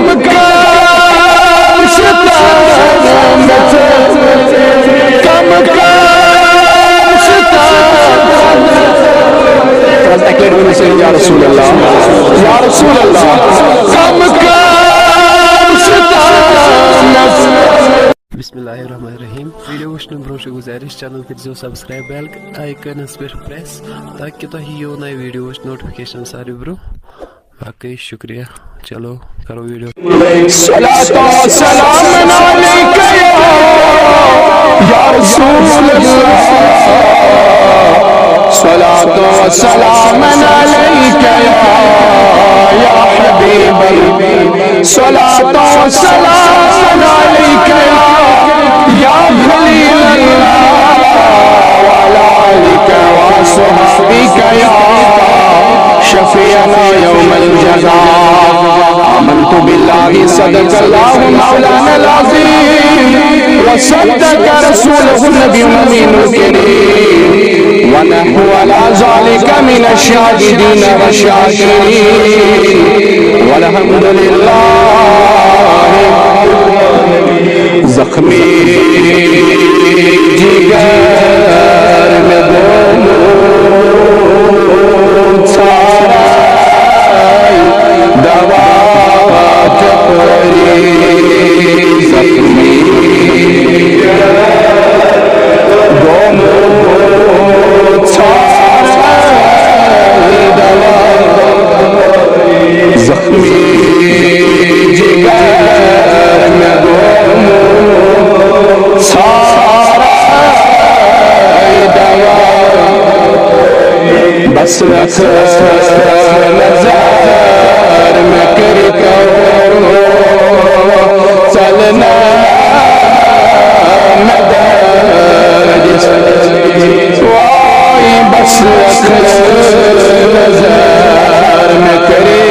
कम या रसूल अल्लाह बिस्मिल्लाहिर्रहमानिर्रहीम। वीडियो वुचन ब्रोह गुजारिश चैनल कर सब्सक्राइब बेल आइकनस पे प्रेस ताकि तुम यो नए वीडियो नोटिफिकेशन सारे ब्रोह। बाकी शुक्रिया। चलो करो वीडियो। शफीअना यौमल जज़ा आमन्तु बिल्लाहि सदक़ल्लाहु मौलानल अज़ीम व सद्दक़ रसूलुहुन नबियुल अमीनुल करीम व नहनु अला ज़ालिका मिनश शाहिदीन व शाकिरीन वल्हम्दुलिल्लाहि ज़ख्मी जिगर में बस रख नज़र में करके चलना मदद बस रख नज़र में करे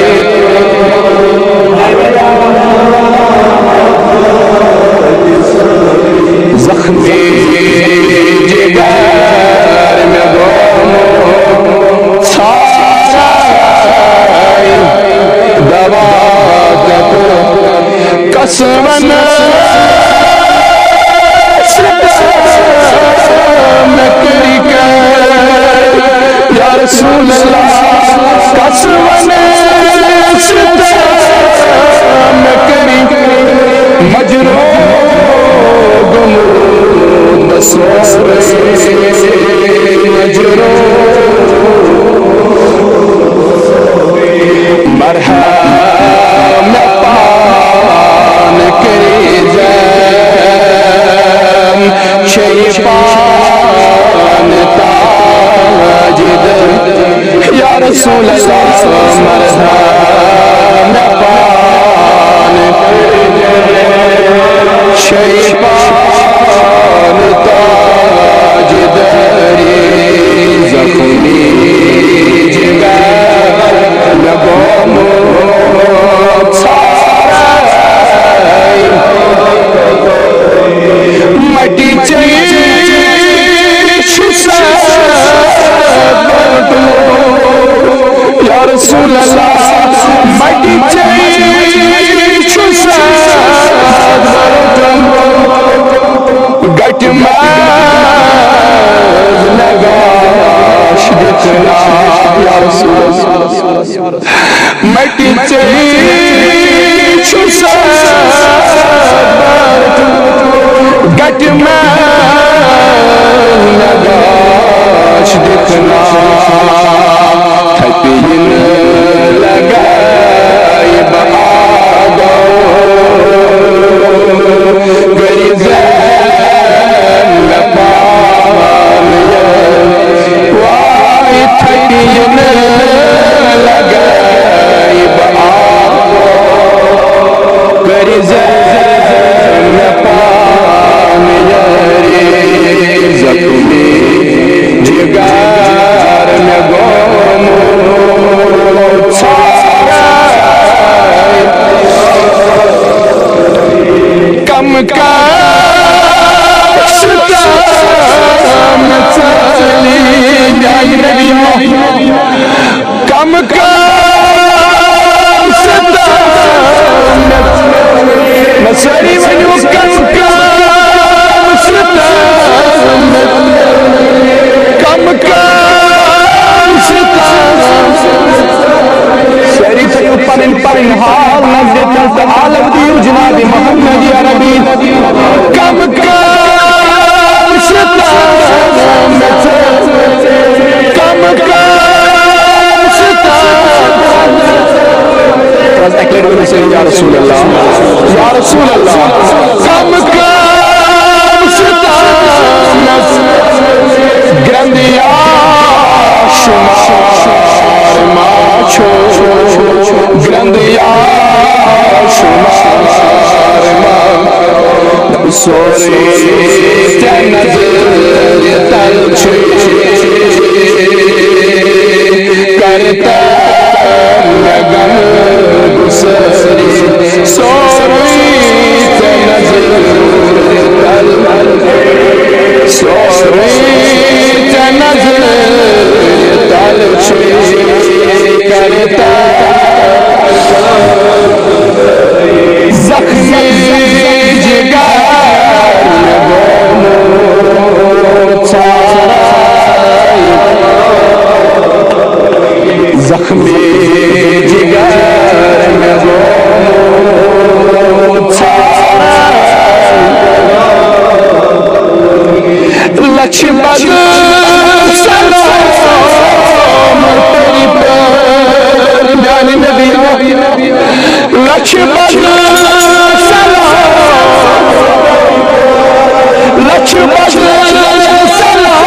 ज़ख्मी जिगर में कसमन नकरी या रसूल अल्लाह कसमन नकरी मजरो मजरो मरहम शैतान ताजिद या रसूल अल्लाह मरहम हाल नजर आलम दी जनाब मोहम्मद अरबी कम कम शतान कम कम शतान या रसूल अल्लाह कम कम शतान ग्रंदिया शुमार माछो ग्रंदिया शुमार माछो सोरे नजर तल करता लगन गुसरी सोरे नजर तल सोरे नजर तल करता जख्मी जिगर जख्मी जिगर लक्ष्मण सलाम तेरी पर जाने नबी लक्ष्मण सलाम लक्ष्मण सलाम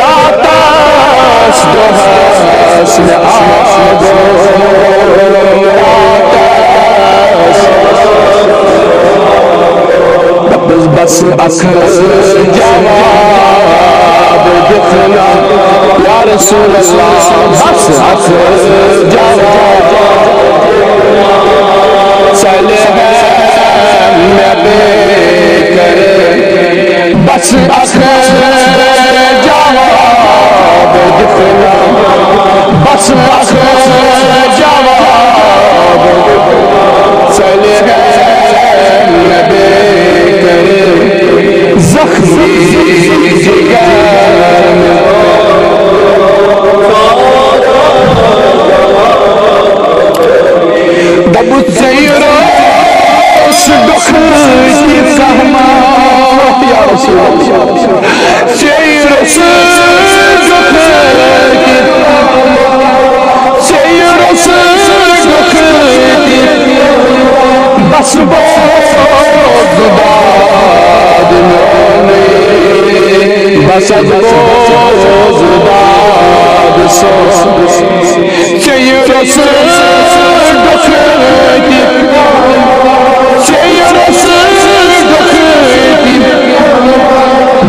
रातास दोहास में आगो बस अखर जवाब दिखना या रसूल अल्लाह बस अखर जवाब चले मैं बेकर बस अखर जवाब दिखना बस अखर जवाब चले मैं बेकर जख्मी जिगर दब सैरो दुख की सहमा या रसूल सैरो दुख की सैरो दुख की बस बस जुबाद सो चाहिए रस दुख की चाहिए रस दुख की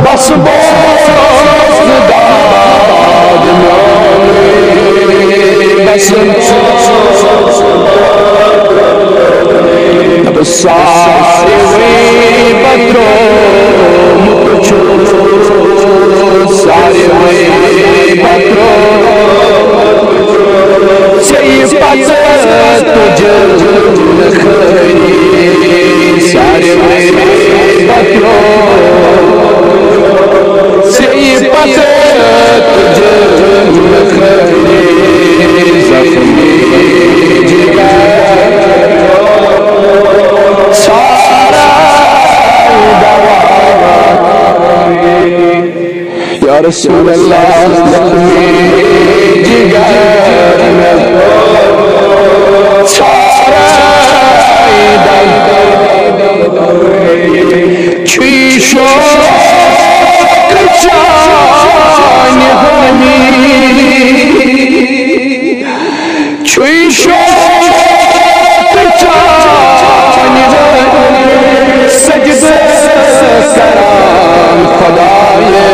बस जुबाद बस अब सारे पत्रो मुझो सारे पत्रो सही पत तुझे सारे पत्रो सही पत तुझे जख्मी जिगर या रसूल अल्लाह जिगर में छीशो चान हमी छीशो चान सजदे सलाम खुदाए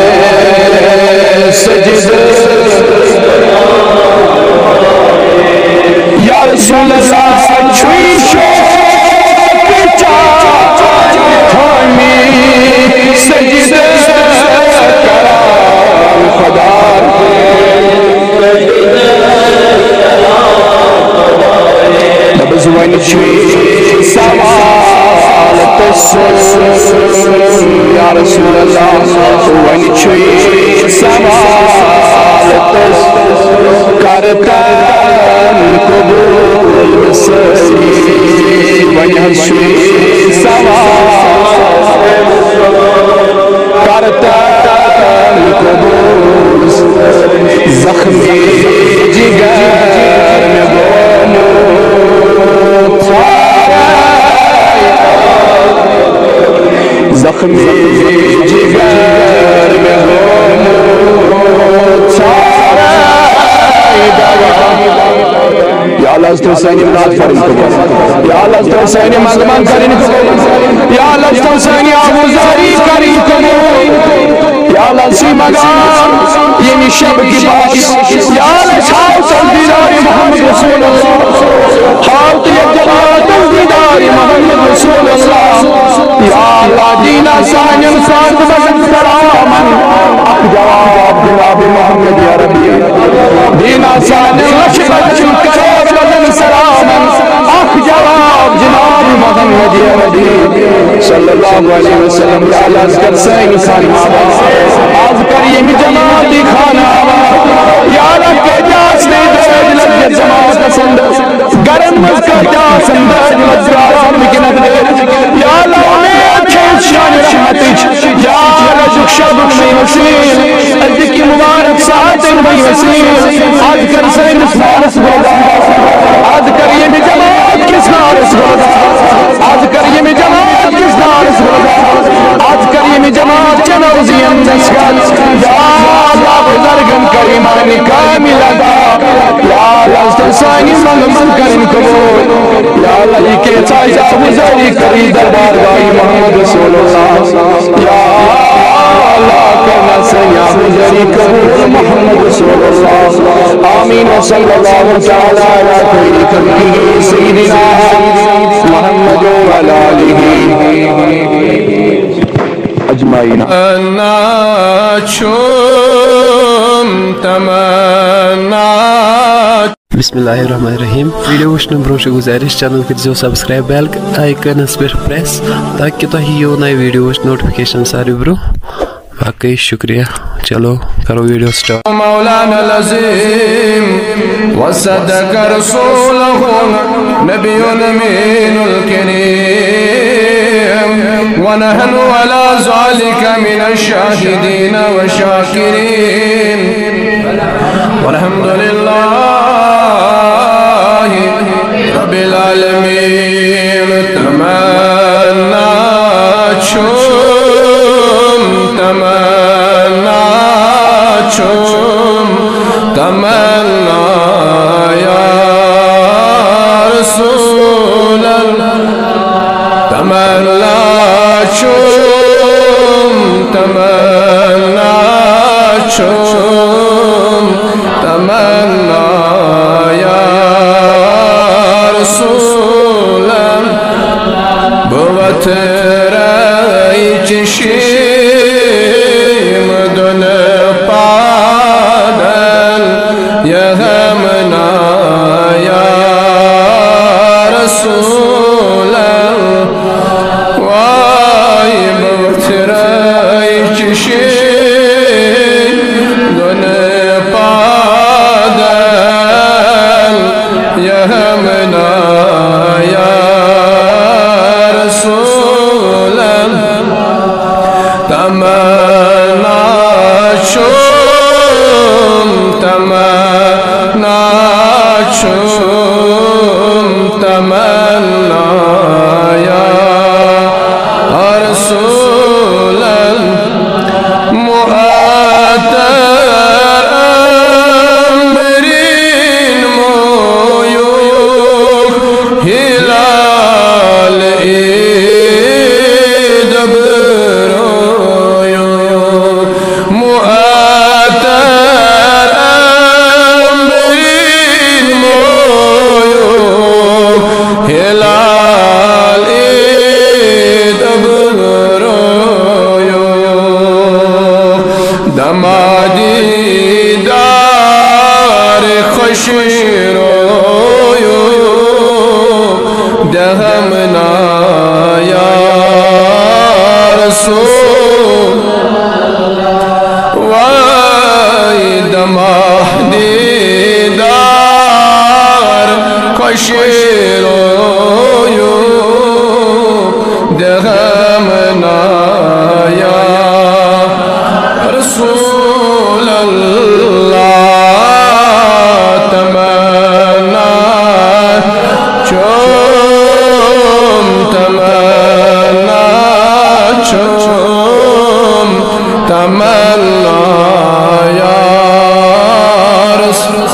सजदे या रसूल अल्लाह छीशो हमी सजदे सलाम खुदाए वन सवाल या रसूल अल्लाह वन सवाल करता कबूल सही वनश्वी सवार करता कबूल जख्मी जिगर में बोलो जख्मी जिगर में बोलो या अल्लाह तो सानी मदद फरम कबूल या अल्लाह तो सानी मगमन करिन कबूल या अल्लाह तो सानी आबूजारी करिन कबूल या अल्लाह सी मगाम ये निशब की बात या अल्लाह छाव दीदार मोहम्मद रसूलुल्लाह हाल ये जमात दीदार मोहम्मद रसूलुल्लाह या अल्लाह दीना सानन साद बसन सलामन अब जवाब जनाब मोहम्मद या रब्बी दीना सानन लशबत करो सलामन आख जवाब जनाब मोहम्मद या रब्बी सल्लल्लाहु अलैहि वसल्लम या अल्लाह कर सैन खाना आज कर ये जमात खाना या अल्लाह के जास ने दर्द लग जमात पसंद गरम मत का जास अंदर मजरा लेकिन या अल्लाह में अच्छे शान रहमत या अल्लाह शब में वसील अज की मुबारक साथ में वसील आज कर सैन मानस होगा आज कर ये जमात किस नारस होगा आज कर ये जमात किस नारस होगा आज कर ये जमात चनौजियन दशगत या अल्लाह बुजुर्गन करीमान कामिल अदा या अल्लाह तसानी मन करिन कबूल या अल्लाह के चाचा बुजुर्ग करी दरबार गाई मोहम्मद रसूलुल्लाह या अल्लाह करना सया बुजुर्ग कबूल मोहम्मद रसूलुल्लाह आमीन व सल्लल्लाहु तआला अला खैरि सय्यिदिना मुहम्मद व अला आलिहि अजमाइन बिस्मिल्लाहिर्रहमानिर्रहीम वीडियो वुचन ब्रोह गुजारिश चैनल कर सब्सक्राइब बेल आइकनस पे प्रेस ताकि तुम यो नए वीडियो नोटिफिकेशन सारे ब्रोह बाकी शुक्रिया चलो करो वीडियो स्टार्ट मौलाना लज़ीम वसदक रसूलहु नबियुल अमीनुल करीम वनहनु अला ज़ालिका मिनश शाहिदीन व शाकिरीन वल्हम्दुलिल्लाहि रब्बिल आलमीन तमन्ना तमन्ना या रसूल तमन्ना तमन्ना तमन्ना या रसूल बहुत रई चिशी मदन पादल यहमना या रसूल वाई बहुत रई चिशी दन पादल यहमना या रसूल तमन्ना तमन्ना तमन्ना या रसूल मुअत्तर अम्रीन मोयो हिलाल ईद बरोयो मुअत्तर अम्रीन मोयो हिलाल ईद बरोयो दमादी दार खुशी रोयो दहमना या रसूल वाई दमादी दार खुश रोयो दगमनाया रसूल अल्लाह तमन्ना चोम तमन्ना चोम तमन्ना या रसूल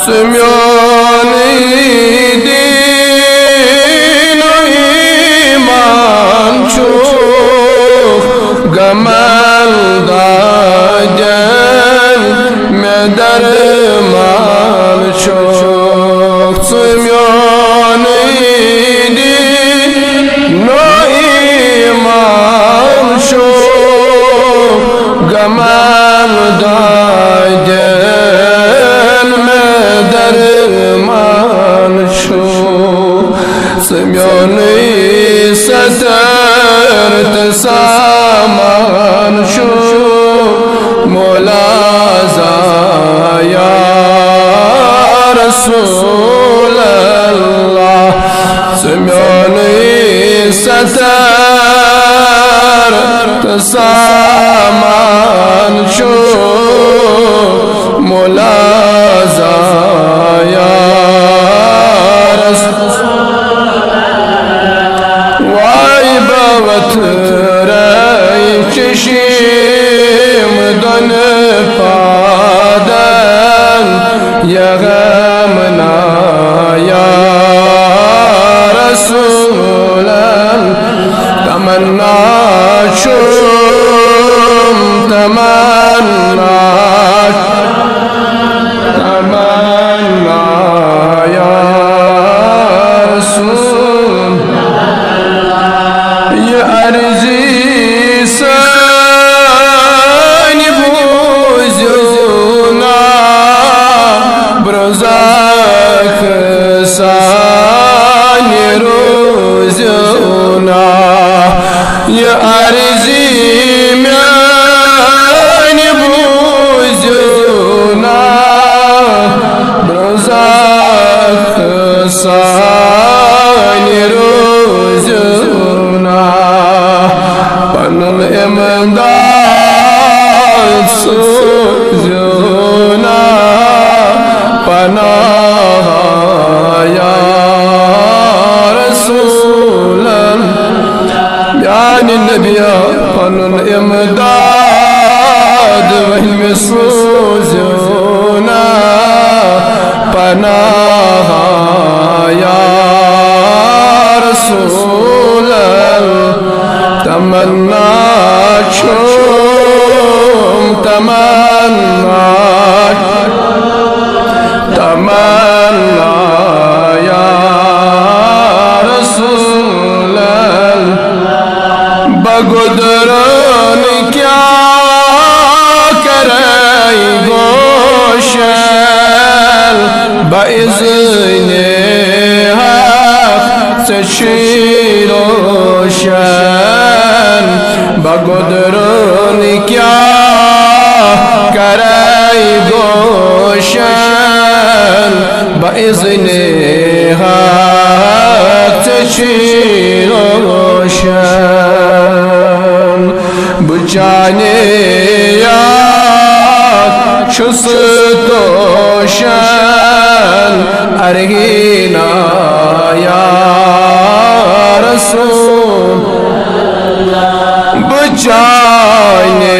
सुम्योनी दीन ईमान चूख गमल दाजन में दरमान चूख सुम्योनी दीन ईमान चूख गमल दाजन में दरमान चूख सुम्योनी सतरत सामान शो मौलाजा या रसूल अल्लाह सुम्योनी सतरत सामान शो मौलाजा या रसूल चशीम दन पादन यगमना या रसूल तमन्ना शुम तमन्ना तमन्ना या रसूल ये अर्जी ब्रज़ाक सानी रोज़ना ये अर्ज़ी म्यानी बूज़ना ब्रज़ाक सानी रोज़ना पनुल इमदाद सोज़ना पनाह या रसूल यानी नबिया पनुल इमदाद वही में सोज़ना पनाह या रसूल तमन्ना चोम तमन्ना तमन्ना या रसूल बगुदरन क्या करे गोशल बइज़्ने हक़ से शीरोशन बगुदरन क्या करे गोशन बइज़्ने हक़ से रोशन बुचाने याद शुस तोशन अरगीना या रसूल बुचाने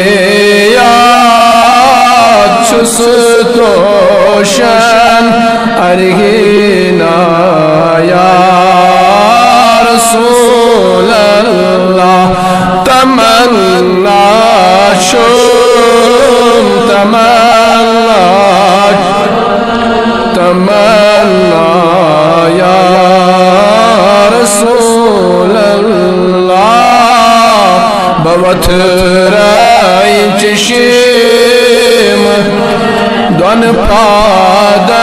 याद शुस तोशन अरगीना या रसूल अल्लाह तमन्ना शुम तमन्ना तमन्ना या रसूल अल्लाह बवथराई चशीम दन पादन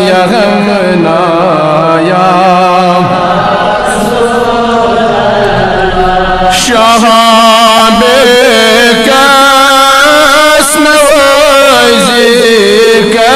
यगमना या शहाबे कस नवाज़ी का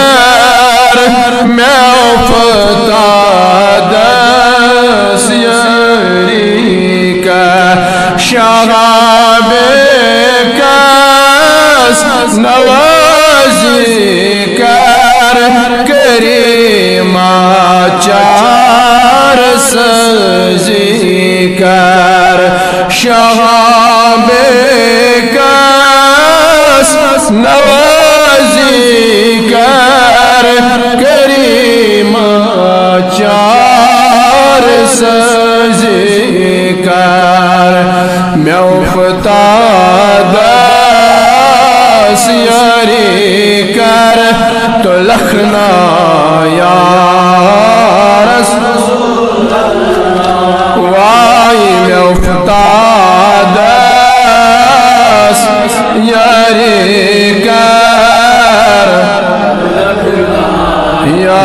या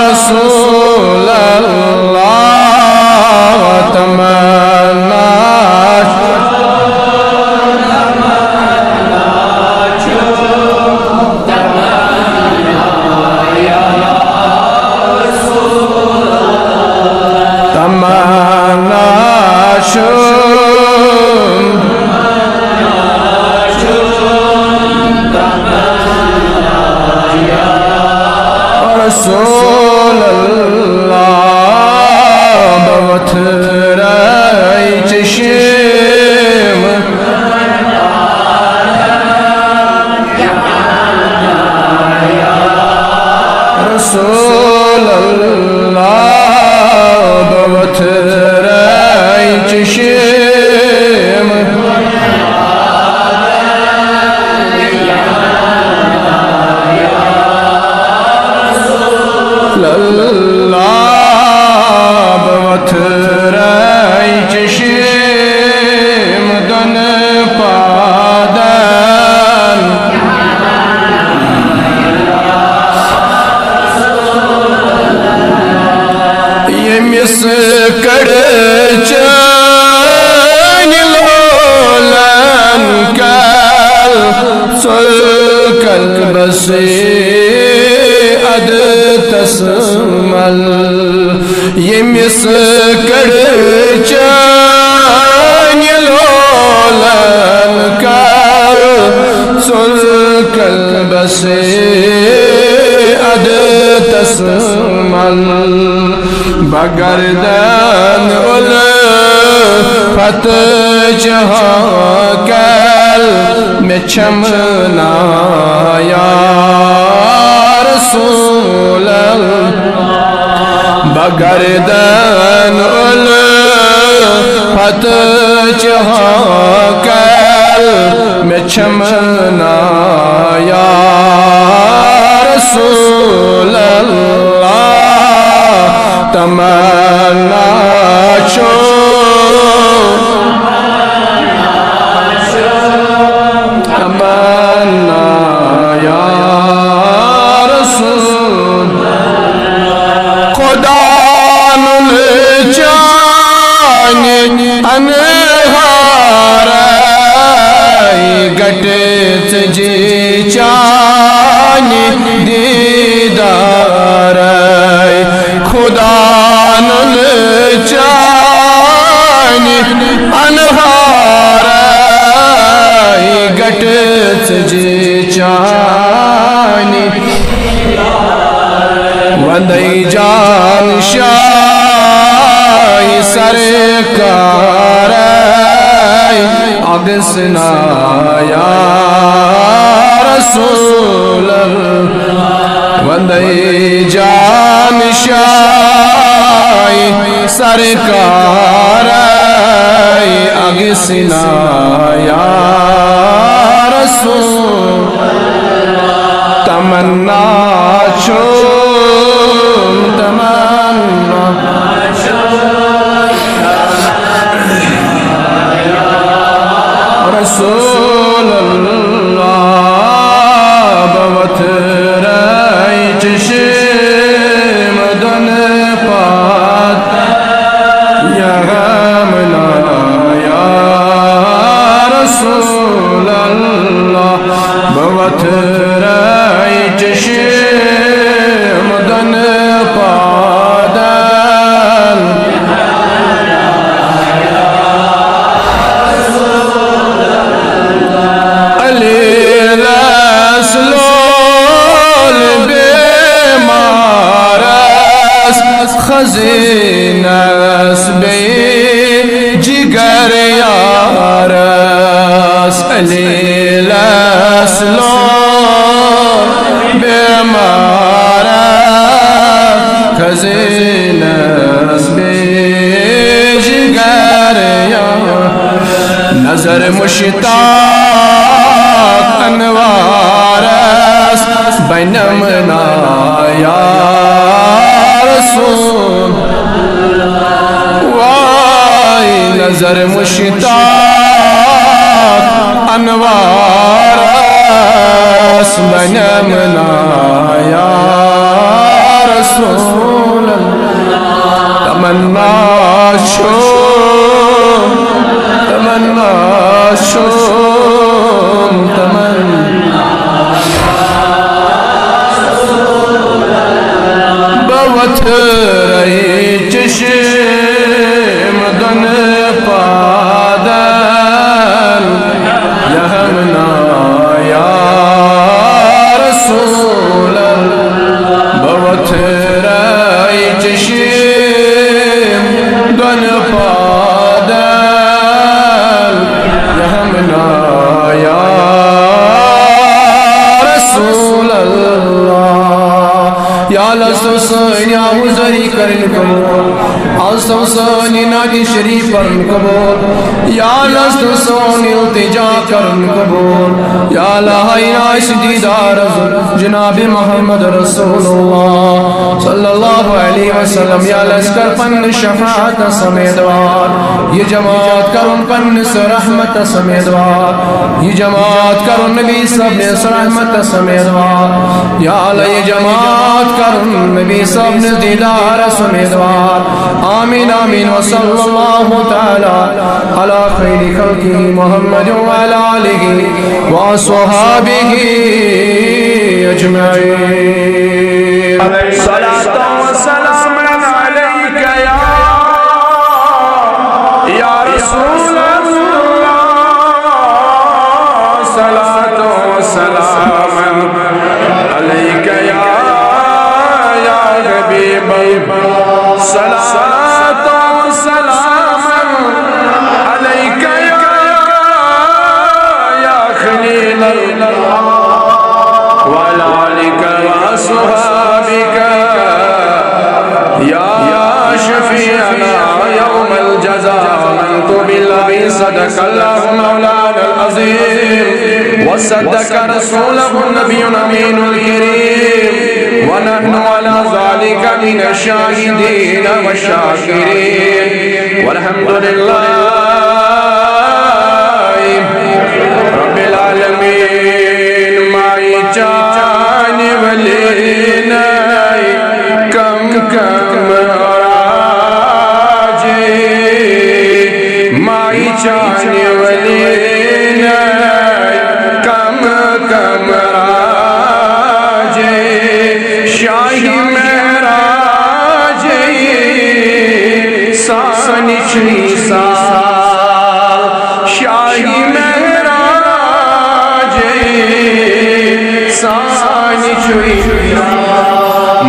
रसूल अल्लाह तमन्ना रसूल अल्लाह बवथराई चश्म रसूल अल्लाह बवथराई चश्म अल्लाह बवथराई चश्म दन पादन यमिस कड़चन लोलन कल सुल कल बसे अद तस्मल यमिस कड़चन लोलन कल सुल कल बसे अद तस्मल बगरदन उल फत जहाँ कल में छमना या रसूल बगरदन उल फत जहाँ कल में छमना या रसूल तमन्ना छो तमन्ना या रसूल खुदा नुल जान अनहार गटे जी चान दीदार खुदा नुल जान अनहार गट जी चान वंदई जान शाह सरकार अगसना या रसूल वंदई जान शाह सरकार अगसना या रसूल तमन्ना छो तमन्ना रसूल अल्लाह बवथराई चश्म दन पात या हमना या रसूल अल्लाह बवथराई चश्म दन पादन खज़ीनस बे जिगर यारस अलीलस लो बेमारा खज़ीनस बे जिगर यारस नजर मुश्ताक अनवारस बनम नाया रसूल वाई नजर मुश्ताक अनवारस बनम नाया या अल्लाह सोनी आहुजारी करन कबूल आस्तो सोनी नादी शरीफ करन कबूल या अल्लाह सोनी इल्तिजा करन कबूल या अल्लाह इनाश दीदार जनाब मोहम्मद रसूलुल्लाह सल्लल्लाहु अलैहि वसल्लम या लश्कर पन शफाअत समेदवार ये जमात करुन पन रहमत समेदवार ये जमात करुन नबी सब ने रहमत समेदवार या अल्लाह ये जमात करुन नबी सब ने दीदार समेदवार आमीन आमीन व सल्लल्लाहु तआला अला खैरि खल्कि मुहम्मद व अला आलिहि व अस्हाबिहि अजमईन। सलातो व सलाम अलैका या रसूल अल्लाह सलातो व सलाम अलैका या हबीब अल्लाह सलातो व सलाम अलैका या खलील अल्लाह व अला आलिका व अस्हाबिका या शफीअना यौमल जज़ा आमन्तु बिल्लाहि सदक़ल्लाहु मौलाना अज़ीम व सद्दक़ रसूलहु नबियुल अमीनुल करीम व नहनु अला ज़ालिका मिनश शाहिदीन व शाकिरीन वल्हम्दुलिल्लाहि रब्बिल आलमीन। माई जाने वाले नहीं कम कम राजे माई जाने वाले नहीं कम कम राजे शाही महराजे सानी श्री साल शाही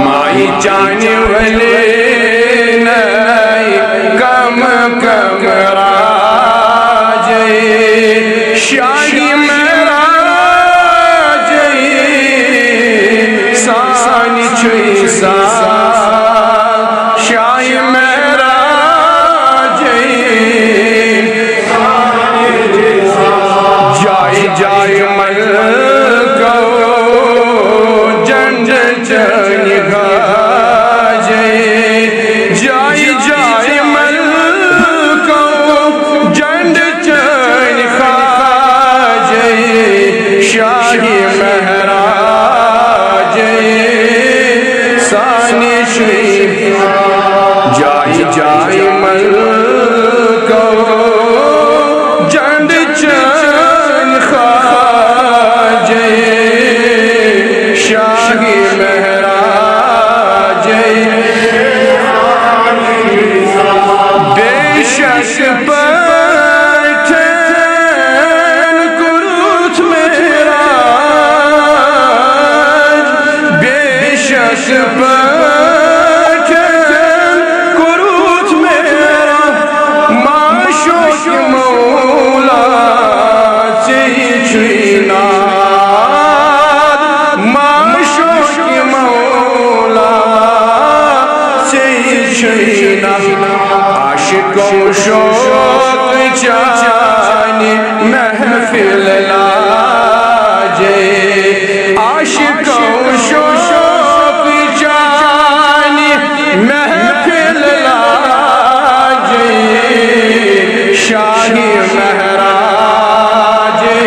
माई जाने वाले नहीं कम कम राजे शाही महराजे सानी छुई सा शाही महराजे जाए जाए मल जाई जाई मल को जंड चन खाजे शाही महराजे बेशक बैठन कुरुत मेरा बेशक आशिकों शौक जाने महफिल लाजे आशिकों शौक जाने महफिल लाजे शाही महराजे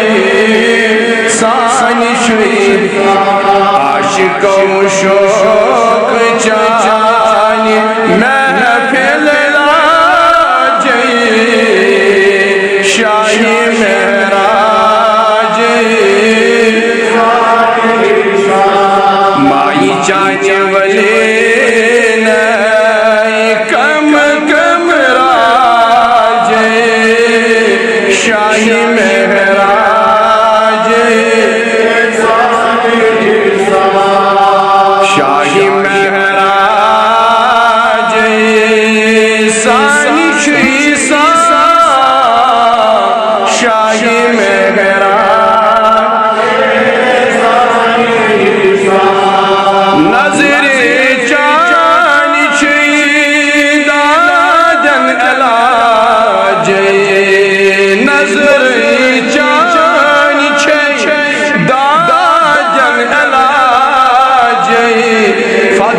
सानी श्री आशिकों शौक जाने महफिल शाही महराजे माई जाने वाले नहीं कम कम राजे शाही महराजे शाही महराजे सानी श्री शाही महराज नजरे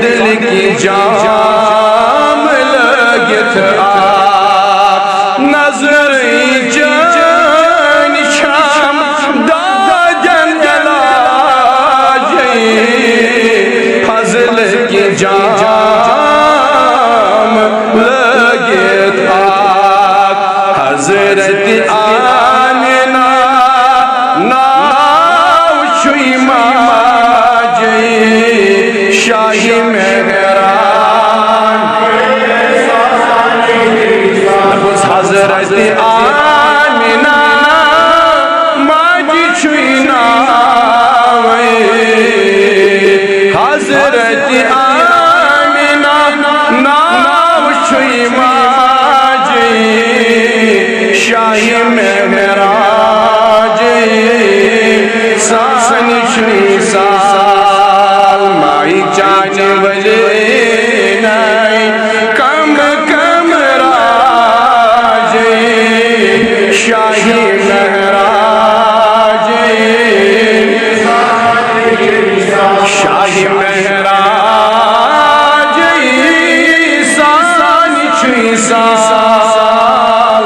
दिल की जाम लगित नजर जान शाम दाजन जला फजल की जाम लगित हजरत आमिना नाव शुमा शाही मेहरान हजरत आमिना माजी छुईना हजरत आमिना नाव छुई माजी शाही मेहराज सानी छुई साल माई जाने वाले कम कम राज शाही महराज शाही महराज सानी छुई साल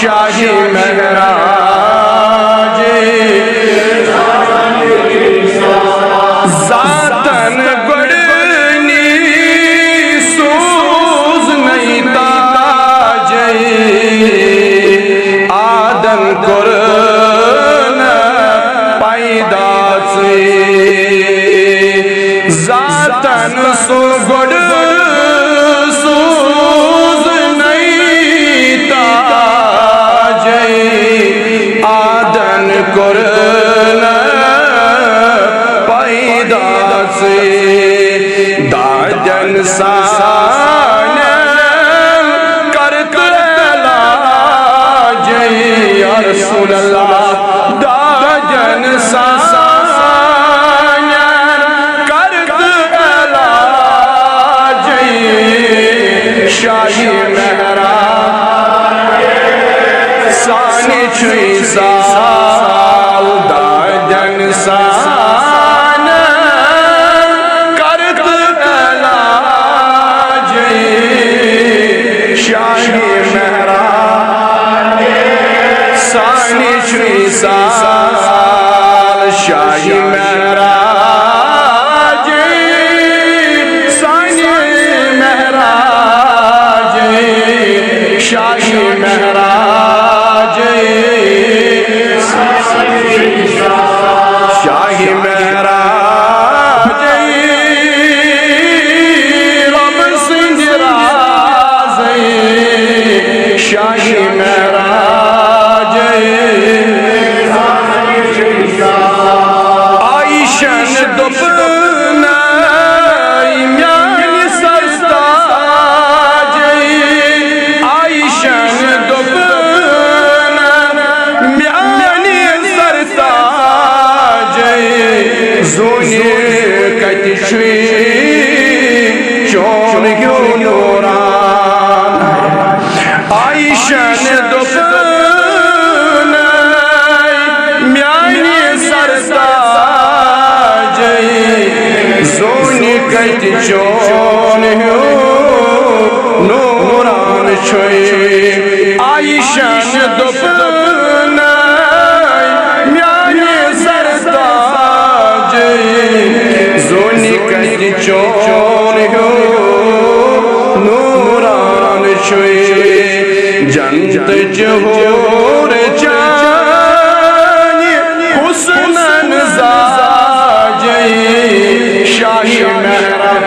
शाही महराज जातन गड़नी सूज नहीं ताज आदम कुरन पैदा से जातन सो गड़ सूज नहीं ताज आदम कुरन पैदा से दाजन सान करत लाज या रसूल अल्लाह दाजन सान करत लाज शाही महराज सानी छुई साल दाजन सान करत लाज शाही महराज सानी छुई साल शाही महराज सानी महराज शाही महराज शाही महराज रब सिंह राज शाही महराज आइशन दुपन म्यान सरताज आइशन दुपन म्यान सरताज जोनी कटिशवी चोन क्यों नूरान आइशन दुपन म्यान सरताज जोनी कटिशोन नूरान छुई आइशन दुपन म्यान सरताज जोनी कटिशोन नूरान छुई जंत जहोर जानी हुस्नन जाज शाही महराज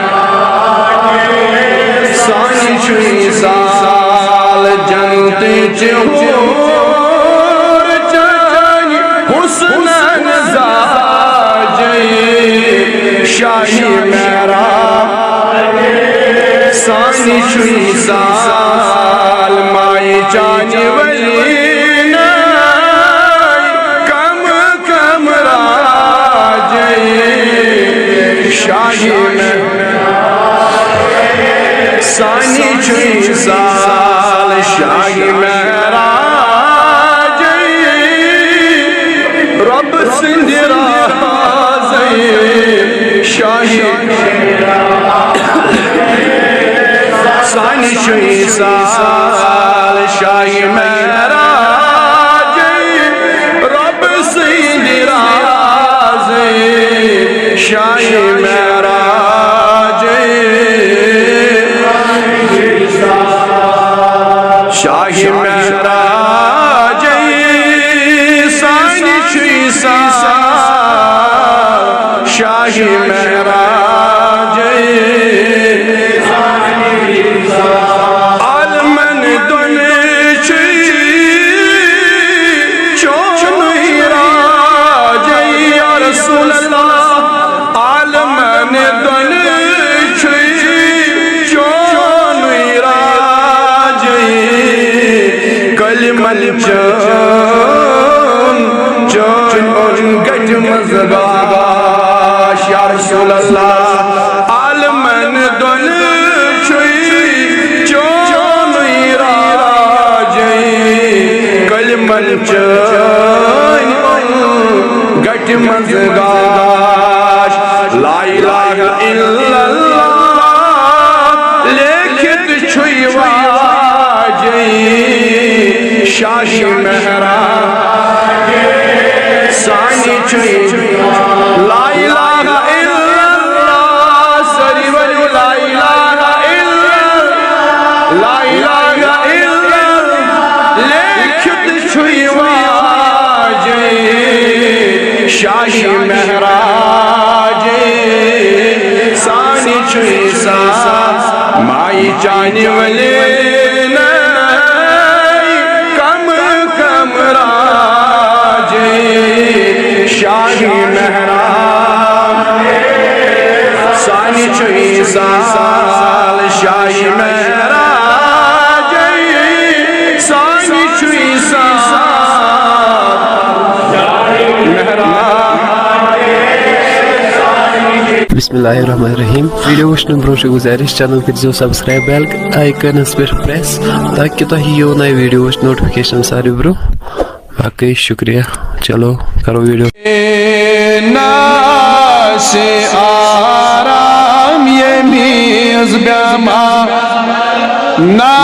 सानी छुई साल जंत जहोर जानी हुस्नन जाज शाही महराज सानी छुई साल माई जाने वाली कम कम राज शाही सानी छुई साल शाही महराज रब सिंह राज शाही सानी साल शाही महराज रब सीधी राज शाही महराज शाही महराज सानी शाही महराज आलमन दुन चोन राज या रसूल अल्लाह आलमन दुन चोन राज कलमल चोन गज मज़गाश या रसूल अल्लाह आलमन दुन चोन राज कलमल चोन गज मज़गाश ला इलाहा इल्लल्लाह लेखित छुईवाज शाही महराज सानी छुई ला इलाहा इल्लल्लाह सरीवर ला इलाहा इल्लल्लाह लेखित छुईवाज शाही महराज सानी छुई सा माई जाने वाले शाही महराज सानी छुई साल शाही महराज सानी छुई साल बिस्मिल्लाहिर्रहमानिर्रहीम वीडियो वुचन ब्रोह गुजारिश चैनल करो सब्सक्राइब बेल आइकनस पे प्रेस ताकि तुम यो नए वीडियो नोटिफिकेशन सारे ब्रोह बाकी शुक्रिया। चलो करो वीडियो से आराम ये मीज़ बेमार ना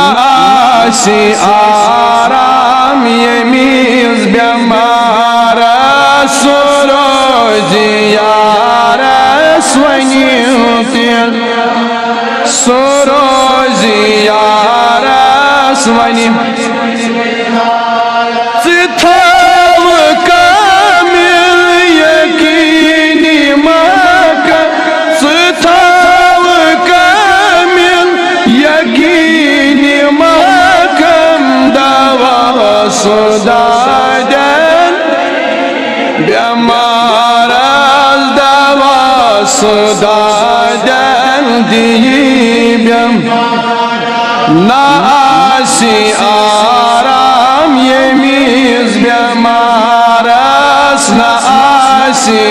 से आराम ये मीज़ बेमार सरोज यार स्वनिय सरोज यार स्वनिय सुदादन बेमार दवा सुदादन दी नासी आराम ये मीज़ बेमार नासी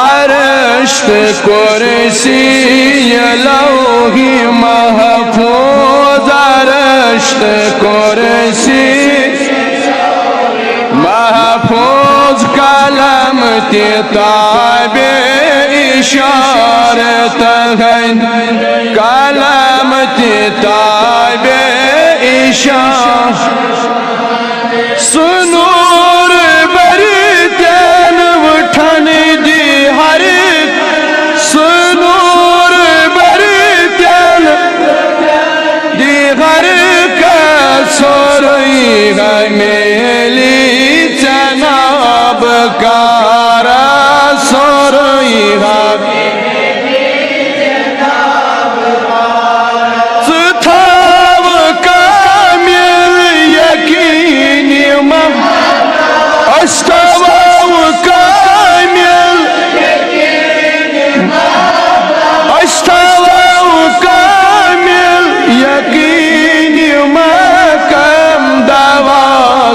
अर्श कुर्सी लौही महफूज अर्श कुर्सी महफूज कलम किताबे इशारत है कलम किताबे इशारत सुनूर बरतन उठन दी हर सुनूर बरतन दी हर का सोरई मेली चनाब कारा सोरई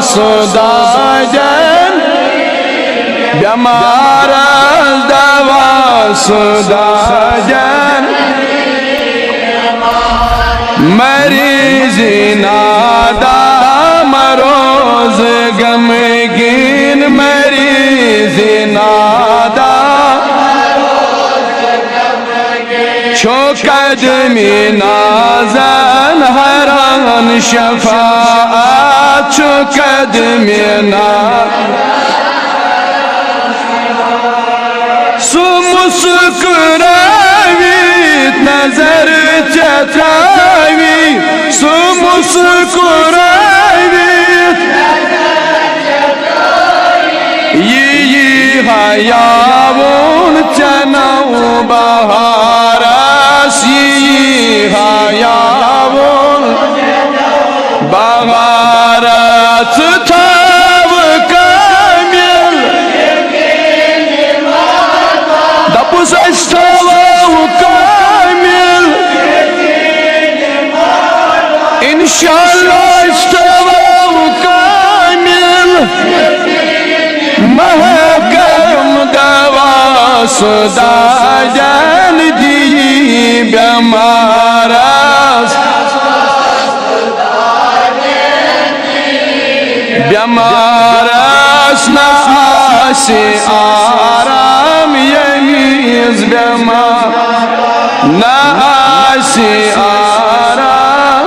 सुदाजन बेमार दवा सुदाजन मरीज नादा मरोज गमगीन मरीज नादा कदमी नाज़न हरान शफाअत कदमी सु मुस्कुरावी नजर चत्रावी सु मुस्कुरावी ये हयावुन चनौ बहारस ये हयावुन बहारस थव कामिल दपुस थव कामिल इंशाअल्लाह थव कामिल महकम दवा सुदाजन दी बेमारस बेमारस न आसे आराम यमीज बेमार न आसे आराम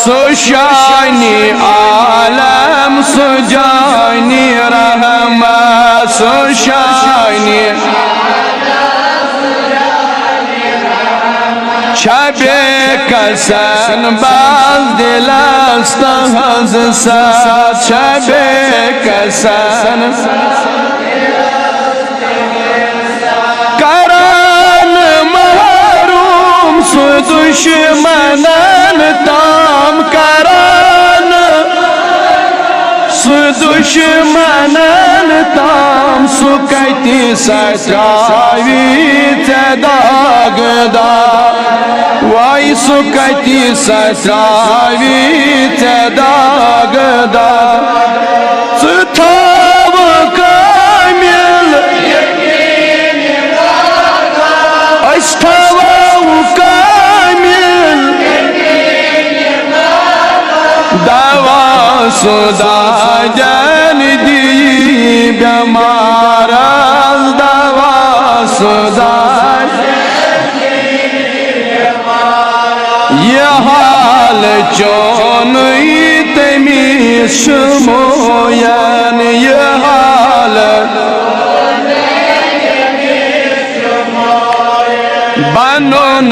सुशानी आलम सुजानी रहमत सुशानी शबे कसन बाज दिलस्त हज साथ शबे कसन करान महरूम सु दुश्मनन ताम करान सु दुश्मनन ताम सु कति सचावी दागदा वाई सु कति सचावी दागदा सु थव कामिल अस्थव कामिल दवा सुदाजन दी बेमारस दवा सुदाजन ये हाल चौन तमीज शुमोयन ये हाल बनोन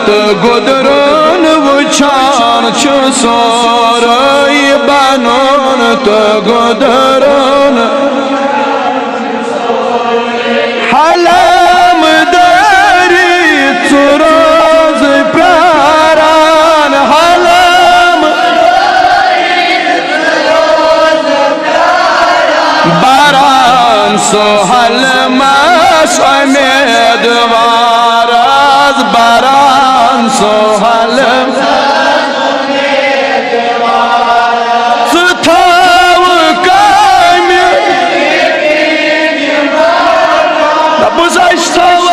तो गुदरोन वुछान छु सोरई बनोन तो गुदरोन हलम दरी तुरोज प्रारान हलम बारान सो हलमस उम्मीदवार बारान सो हलम सुथाव कामिल दपुस अस्थव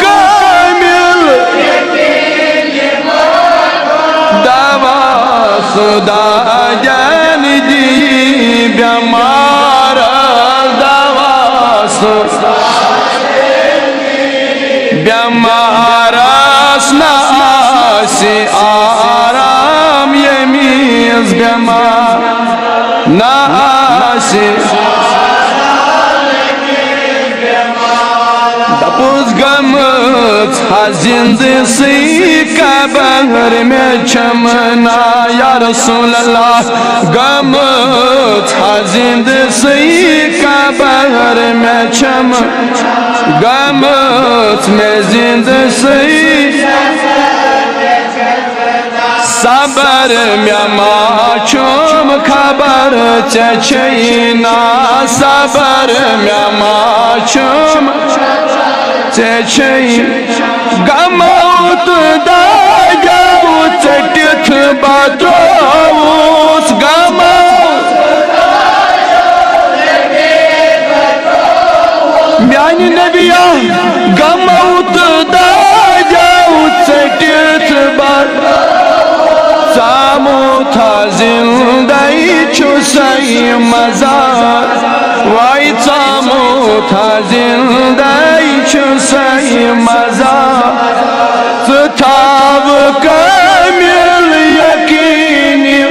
कामिल दवा सुदाजन दी बेमार दवा बेमारस न आसे आराम यमीज बेमार न आसे दपुस गमत जिंद से कबर में चमना या रसूल अल्लाह गमत जिंद से कबर में चम गमत में जिंद से सबर में माचुम खबर चचैना सबर में माचुम चचै गमौत दागौ चटिथ बत्रोस गमौत म्यान नबिया गमौत दागौ चटिथ बत्रोस सामो था जिंदगी छुसई मजार वाई ثاموت زندگی چسای مزا ستاو کامل یقینی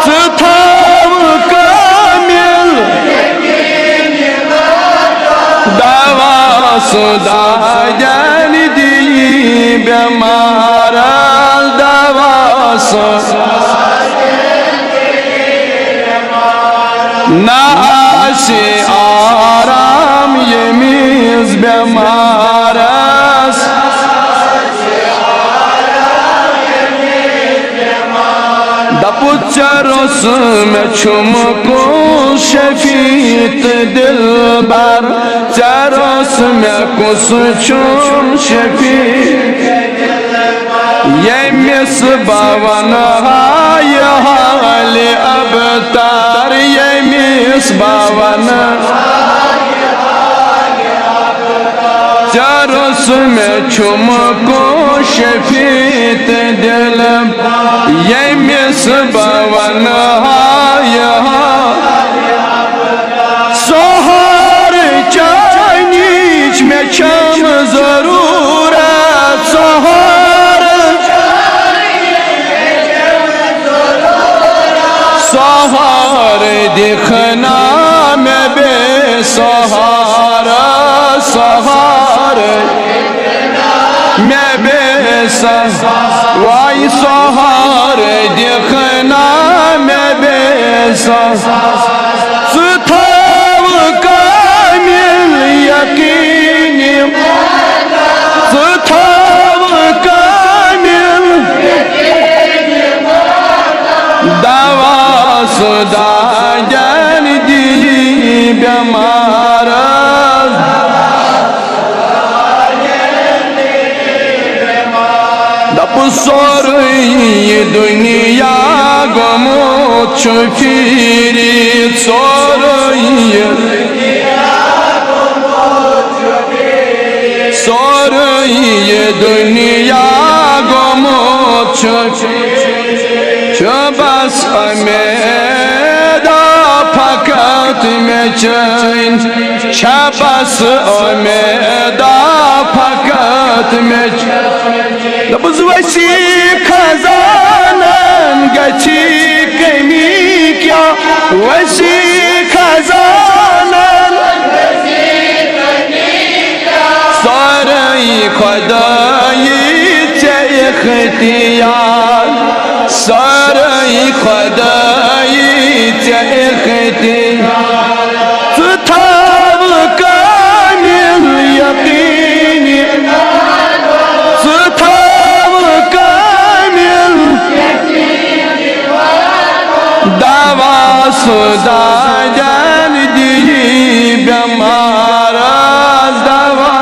ستاو کامل دوا سدادن دی بیمار دوا ناسی آرام یمیز بیمار است دپوت چروس میں چمکو شفیت دل بر چروس میں کس چم شفیت یمیس باون های حال ابتر یمیس باون چروس میں چمکو شفیت دل یمیس باون های سهار چانیچ میں چم ضرورت سهار سهار دیکھنا میں بے سہارا سہار میں بے سہارا وائی سہار دیکھنا میں بے سہارا ستاو کامل یقینی ستاو کامل دوا سدادن دی بیمار دپ سوری دنیا گموت چفیری سوری دنیا گموت چفیری بس امیدا فقط میں چین بس امیدا فقط میں چین لبز وسیع خزانن گچی کمی کیا وسیع خزانن ساری خدایی چه اختیار ساری خدایی چه اختیار ستاو کامل یقینی ستاو کامل دوا سدادن دی بیمار دوا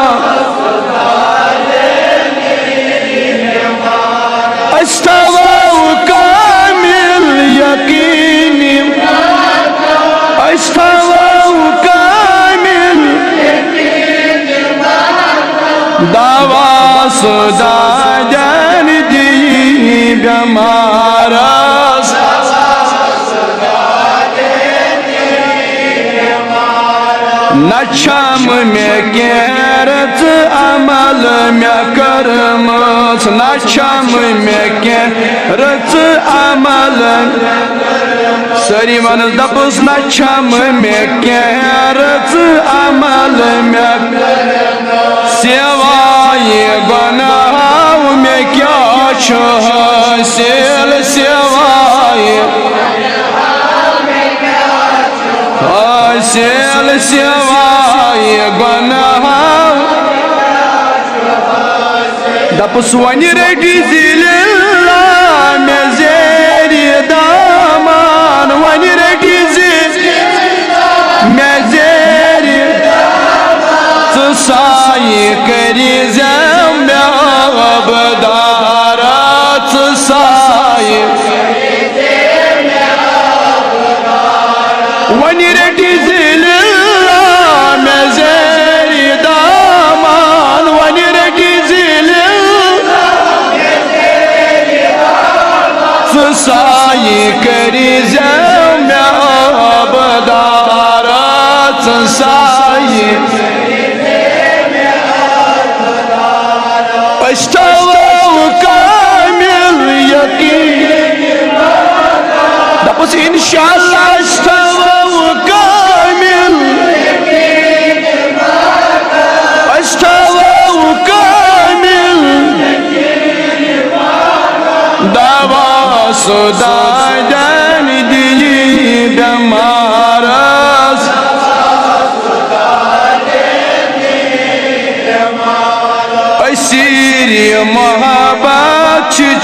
استوا کامل یقینی استوا کامل دوا سدادن دی بیمار نچم میں کیرت عمل میں کرمت نچم میں کیرت عمل سری من دبس نچم میں کیرت عمل میں سوائے گناہ میں کیا حاصل سوائے حاصل سوائے گناہ دپس ونی رٹی ذل اللہ میں زیری دامان ونی رٹی ذل میں زیری دامان سائی کری زم عبدارات سائی ونی رٹی ذل اللہ میں زیری دامان ونی رٹی ذل سائی کری زم عبدارات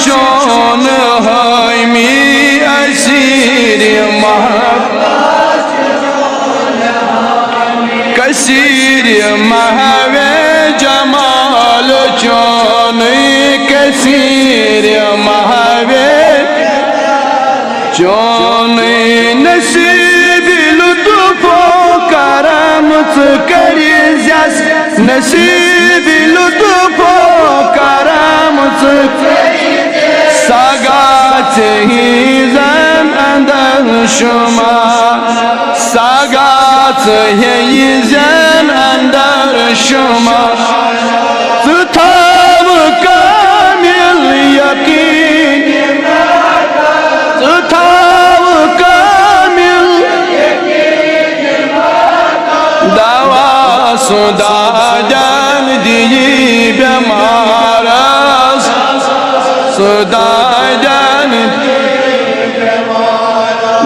चोन हामी असीर कसीर महवे जमाल चोन कसीर महवे चोन नसीब लुत्फो करम करी नसीब लुत्फो करम सगात ही जन अंदर शुमा सगात ही जन अंदर शुमा तुथाव कामिल यकीन तुथाव कामिल दवा सुदाजन दिए बेमारस सुदाजन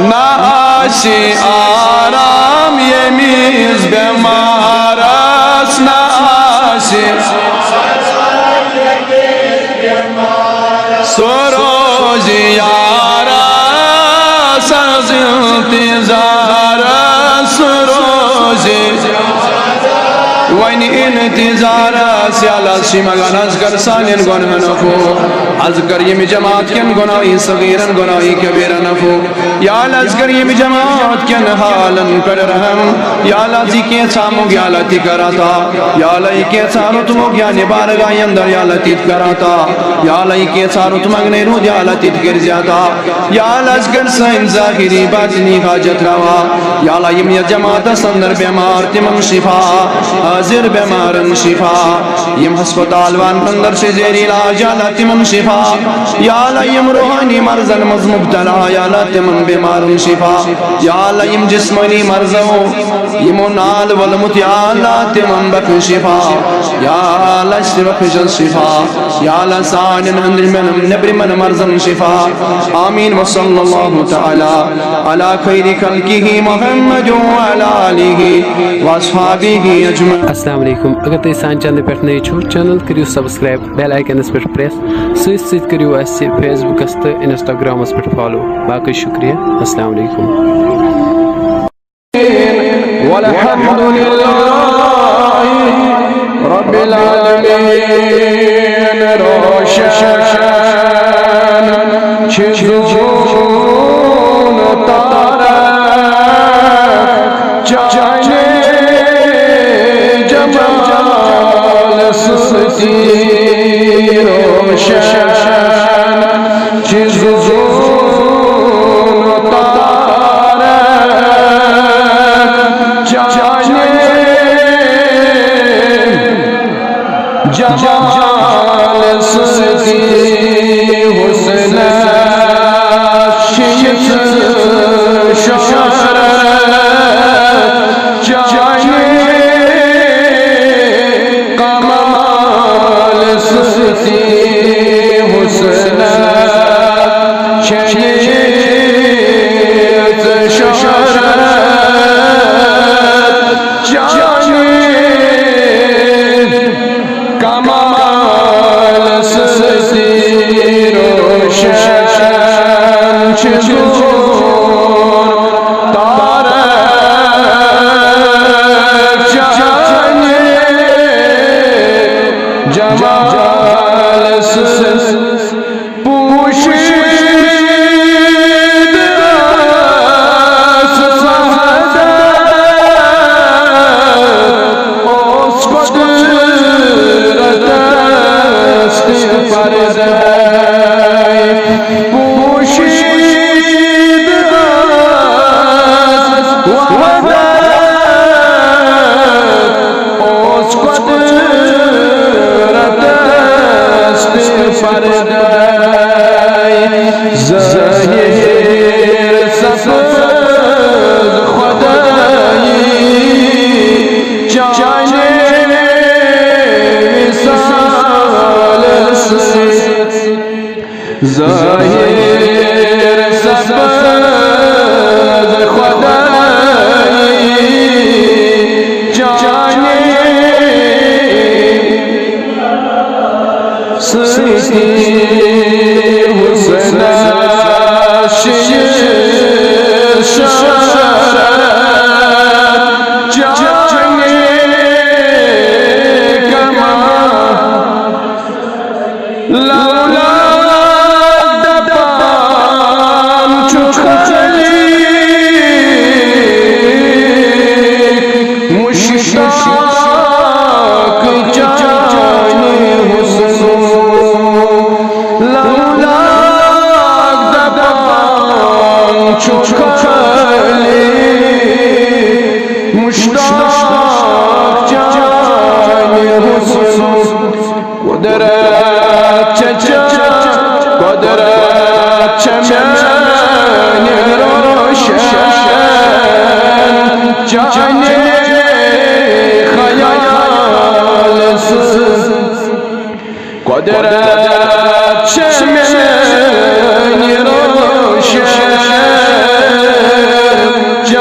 नाशी आराम यमीज बेमारस नाशी सरोज यारा सज इंतजार सरोज वन इंतजार मगान अजगर सानिन गुनहन को अजगर यम जमात कन गुनाही सगीरन गुनाही कबीरन को या अजगर यम जमात कन हालन पर रहम या जी के सामो या लती कराता या लई के सारो तुम ज्ञान बारगा अंदर या लती कराता या लई के सारो तुम अग्नि रू या लती गिर जाता या अजगर सैन जाहिरी बातिनी हाजत रवा या यम जमात संदर बीमार तिमन शिफा हाजिर बीमारन शिफा यम अस्पताल वान अंदर से जेरी इलाज या तिमन शिफा या यम रूहानी मर्जन मज मुब्तला या तिमन बीमारन शिफा या यम जिस्मानी मर्जो यमो नाल वलमुत या तिमन बख शिफा या बख शिफा या सानिन अंदर मन नबरी मन मर्जन शिफा आमीन व सल्लल्लाहु तआला अला खैरि खल्किही मुहम्मद व अला आलिहि व अस्हाबिहि अजमईन। अस्सलाम वालेकुम। अगर तुम सान चैनल पे नए छो चैनल करियो सब्सक्राइब बेल आइकनस पे प्रेस सत करियो अस फेसबुकस तो इंस्टाग्रामस पे फॉलो। बाकी शुक्रिया। अस्सलाम वालेकुम। वल्हम्दुलिल्लाहि रब्बिल आलमीन रोशन छिजुन तारा जाने जमाल सुस्ती रोशन छिजुन तारा जाने जमाल सुस्ती हुस्न शियत शोहरत जाने कमाल सुस्ती मुश्ताक जाने हुस्न कुदरत कुदरत चमने रोशन जाने ख्याल कुदरत चमने रोशन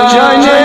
जाने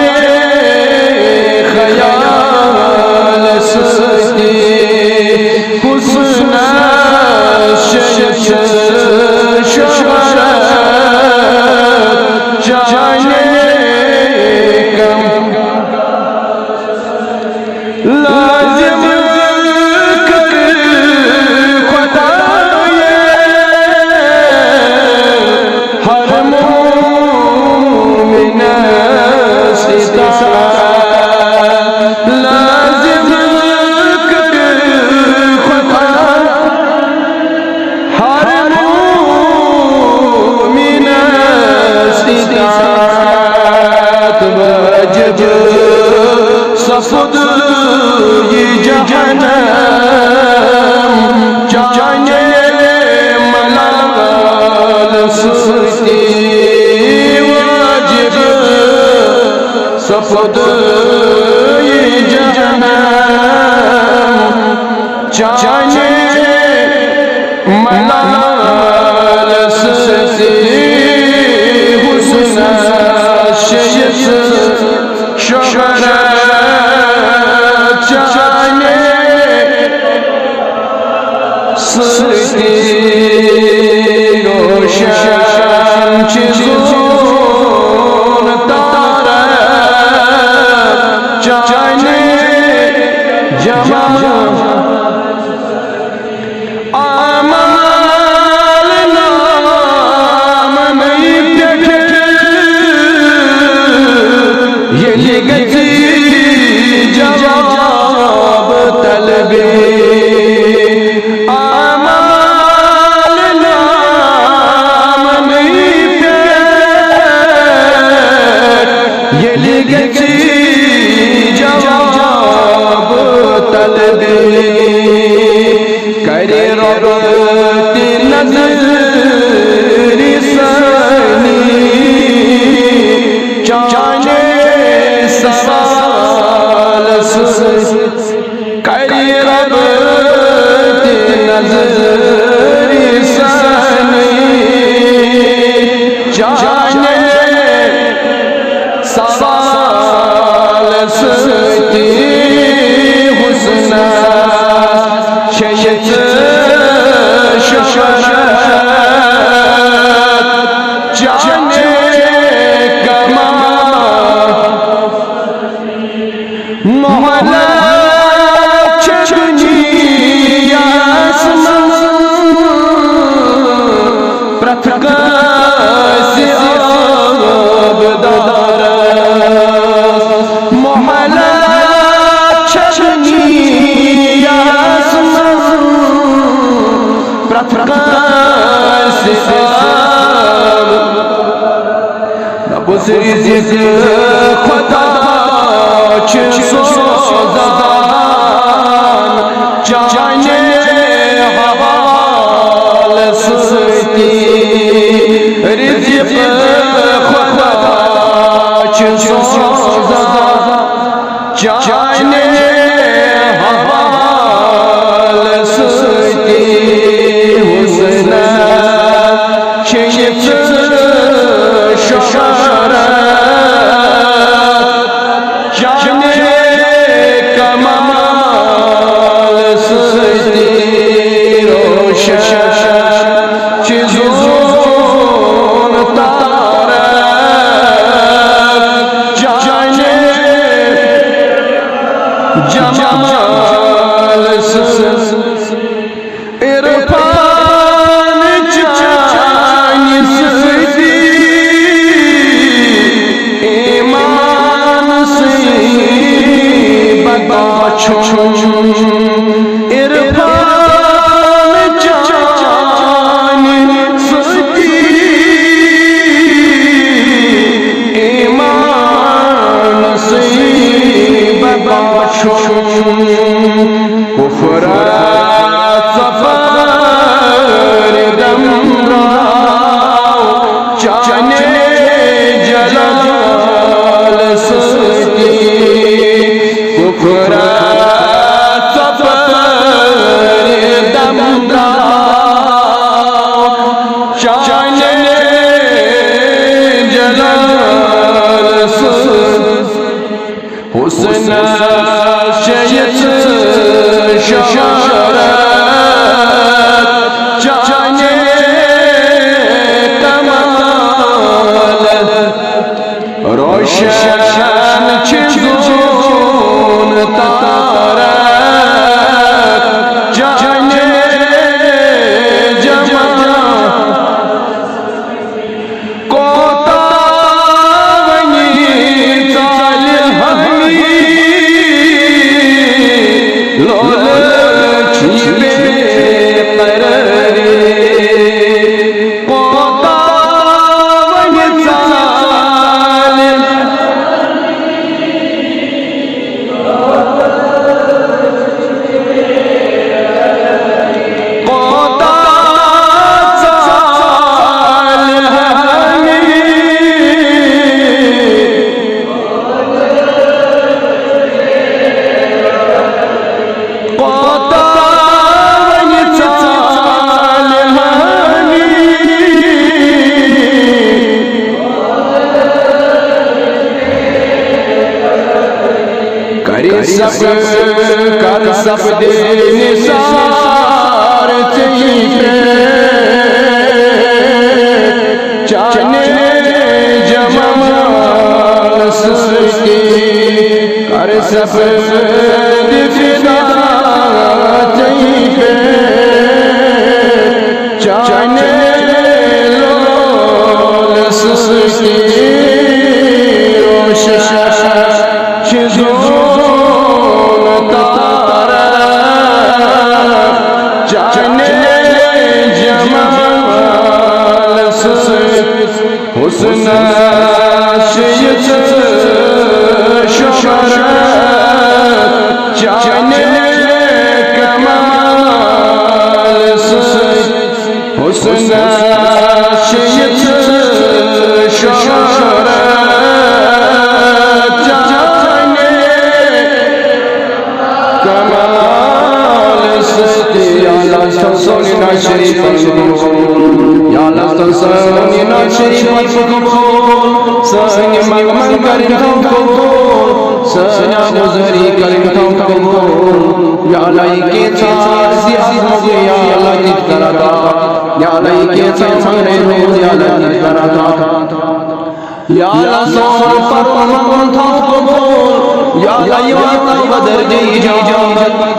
सफुद ये जहन्नम जाने मलाल सुस्ती वाजिब सफुद ये जहन्नम जाने मलाल सुस्ती हुस्न शय्यत शोहरत जाने सुस्ती रोशन चिज़ोन तारत जाने जमा आमाल नाम नहीं प्यारे ये लिखती जवाब तलबे आमाल नाम नहीं प्यार ये लिखती जवाब तलबे करे रब्बती नज़र सनी जाने सवाल करे रब्बती नज़र सनी जाने सवाल सती हुस्न शय्यत शोहरत जाने कमाल मोहला चचनी आसमान प्रथका से आबदार मोहला चचनी आसमान प्रथका से नबुसरी जिज़ खुदा सोज़ान जाने हवाल सुस्ती रिज़्क़ खुदा सोज़ान जाने हवाल सुस्ती हुस्न शय्यत शोहरत जाने कमाल सुस्ती रोशन चिज़ोन तारत जाने जमाल इरफान जानी सुस्ती ईमान से इरफान जानी सुस्ती ईमान से कर सब दे निसार चाने जमाल सृष्टि कर सब दिफिदा चाने लोल सृष्टि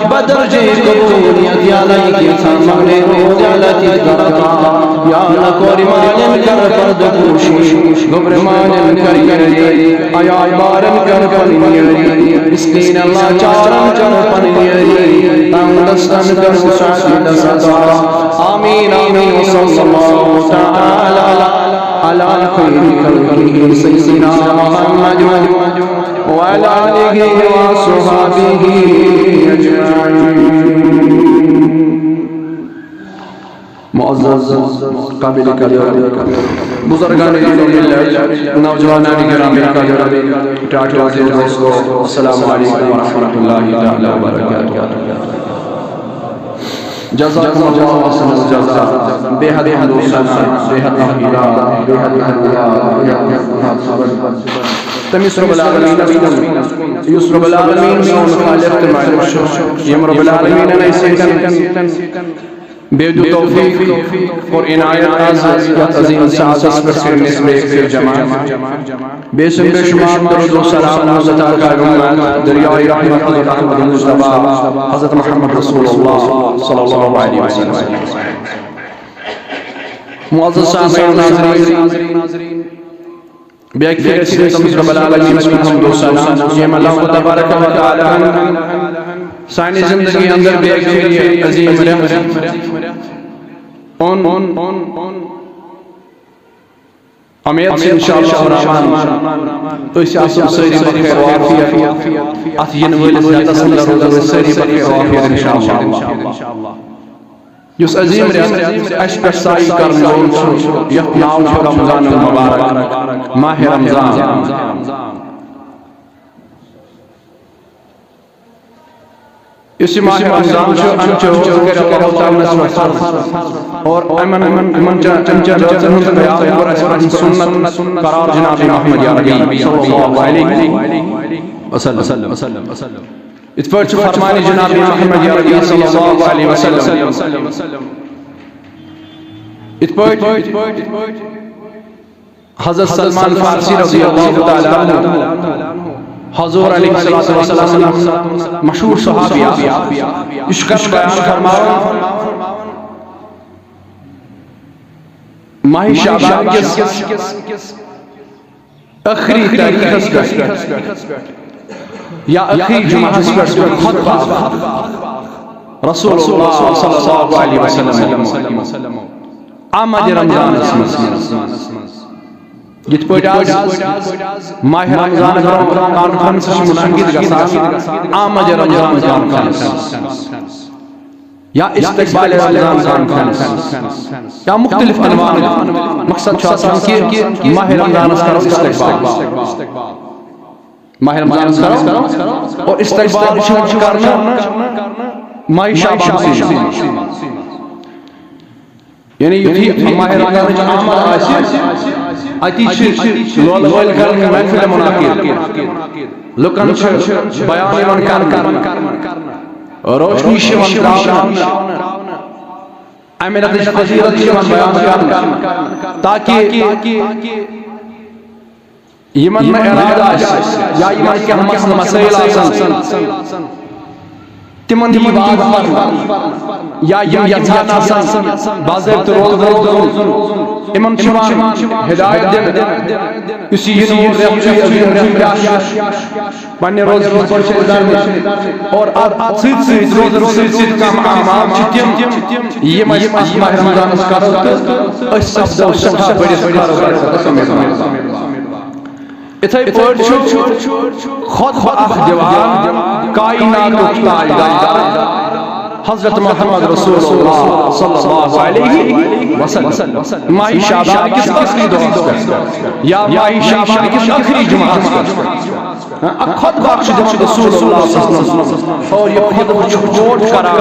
बदर जे कबूलियत या लाई के सामने रोज आलती करता या ला कोरी मानन कर पर्द खुशी गुबर मानन कर करे आया बारन कर पनियरी मिस्कीन अल्लाह चारन कर पनियरी तंदस्तन कर साथ सदा आमीन आमीन सल्लल्लाहु तआला अला खैर खल्क़िही सय्यिदना मुहम्मद وعلى آله وصحبه أجمعين मुअज़्ज़ज़ काबिल कदर बुजुर्गान नौजवानान गिरामी टाटो अज़ीज़ दोस्तों अस्सलामु अलैकुम व रहमतुल्लाहि तआला व बरकातुहू जज़ाकुमुल्लाहु अहसनल जज़ा बेहद हमदोसना बेहद तहकीरा बेहद तमिस रब्बुल आलमीन युस रब्बुल आलमीन सोन खालिक तमाम यम रब्बुल आलमीन ने सेकन बेदु तौफीक और इनायत अज़ीम सादस पर से निस्बत फिर जमा बेशुमार बेशुमार दरूद व सलाम मुज़्ज़ता का दरियाए रहमत हज़रत मुस्तफा हज़रत मुहम्मद रसूलुल्लाह सल्लल्लाहु अलैहि वसल्लम मुअज़्ज़ज़ साहब नाज़रीन बेक फिर से तमिस रब्बुल आलमीन की हमदो सना ये अल्लाह तबारक व तआला सानी जिंदगी अंदर बेक फिर अजीम रहमत on उम्मीद से इंशाअल्लाह रहमान तो इस आसम सरी बखैर वाफियत अतियन वलिस तसल्लु रोज़ सरी बखैर वाफियत इंशाअल्लाह युस अजीम रहमत अश पर साई करन यह नाम रमजान मुबारक माह रमजान इसी माह रमजान और सुन्नत करार जनाब मोहम्मद या नबी सल्लल्लाहु अलैहि वसल्लम इस पर फरमाने जनाब मोहम्मद या नबी सल्लल्लाहु अलैहि वसल्लम इस पर हज़रत सलमान फारसी रज़ियल्लाहु ताला अन्हु हुज़ूर अलैहिस्सलातु वस्सलाम मशहूर सहाबी इसका बयान फरमाया माह शाबान के आखिरी तारीख या आखिरी जुमा पर खुतबा रसूलुल्लाह सल्लल्लाहु अलैहि वसल्लम आमद रमजान ये माह रमजान कॉन्फ्रेंस मुनाकिद गसान आमद रमजान कॉन्फ्रेंस या इस्तिक़बाल रमजान कॉन्फ्रेंस या मुख्तलिफ अनवान मकसद कि माह रमजान करो इस्तिक़बाल माह रमजान करो और इस्तिक़बाल करना माह शाबान से यानी युथी माह रमजान आमद आसी अति लोल कर महफिल मुनाकिद लुकन बयान करना रोशनी शिवन करना अमीनत फजीलत शिवन बयान करना ताकि यमन में इरादा या यमन के मसला मसैल आसन तिमन दी बात या यथान आसन बाज़ाब्त रोज़ इमन शुमान हिदायत दे इसी नूर पन्ने रोज़ और रोज़ काम आमाल चितिम ये माह रमजान करो अस सब्दो सखा बड़े इथे पढ़ खुद दिवान कायनात ताजदार हज़रत मोहम्मद रसूलुल्लाह सल्लल्लाहु अलैहि वसल्लम माह शाबान किस आखिरी दोस्त या माह शाबान किस आखिरी जुमा खुद बख्श रसूलुल्लाह सल्लल्लाहु अलैहि वसल्लम और ये खुद कोट करार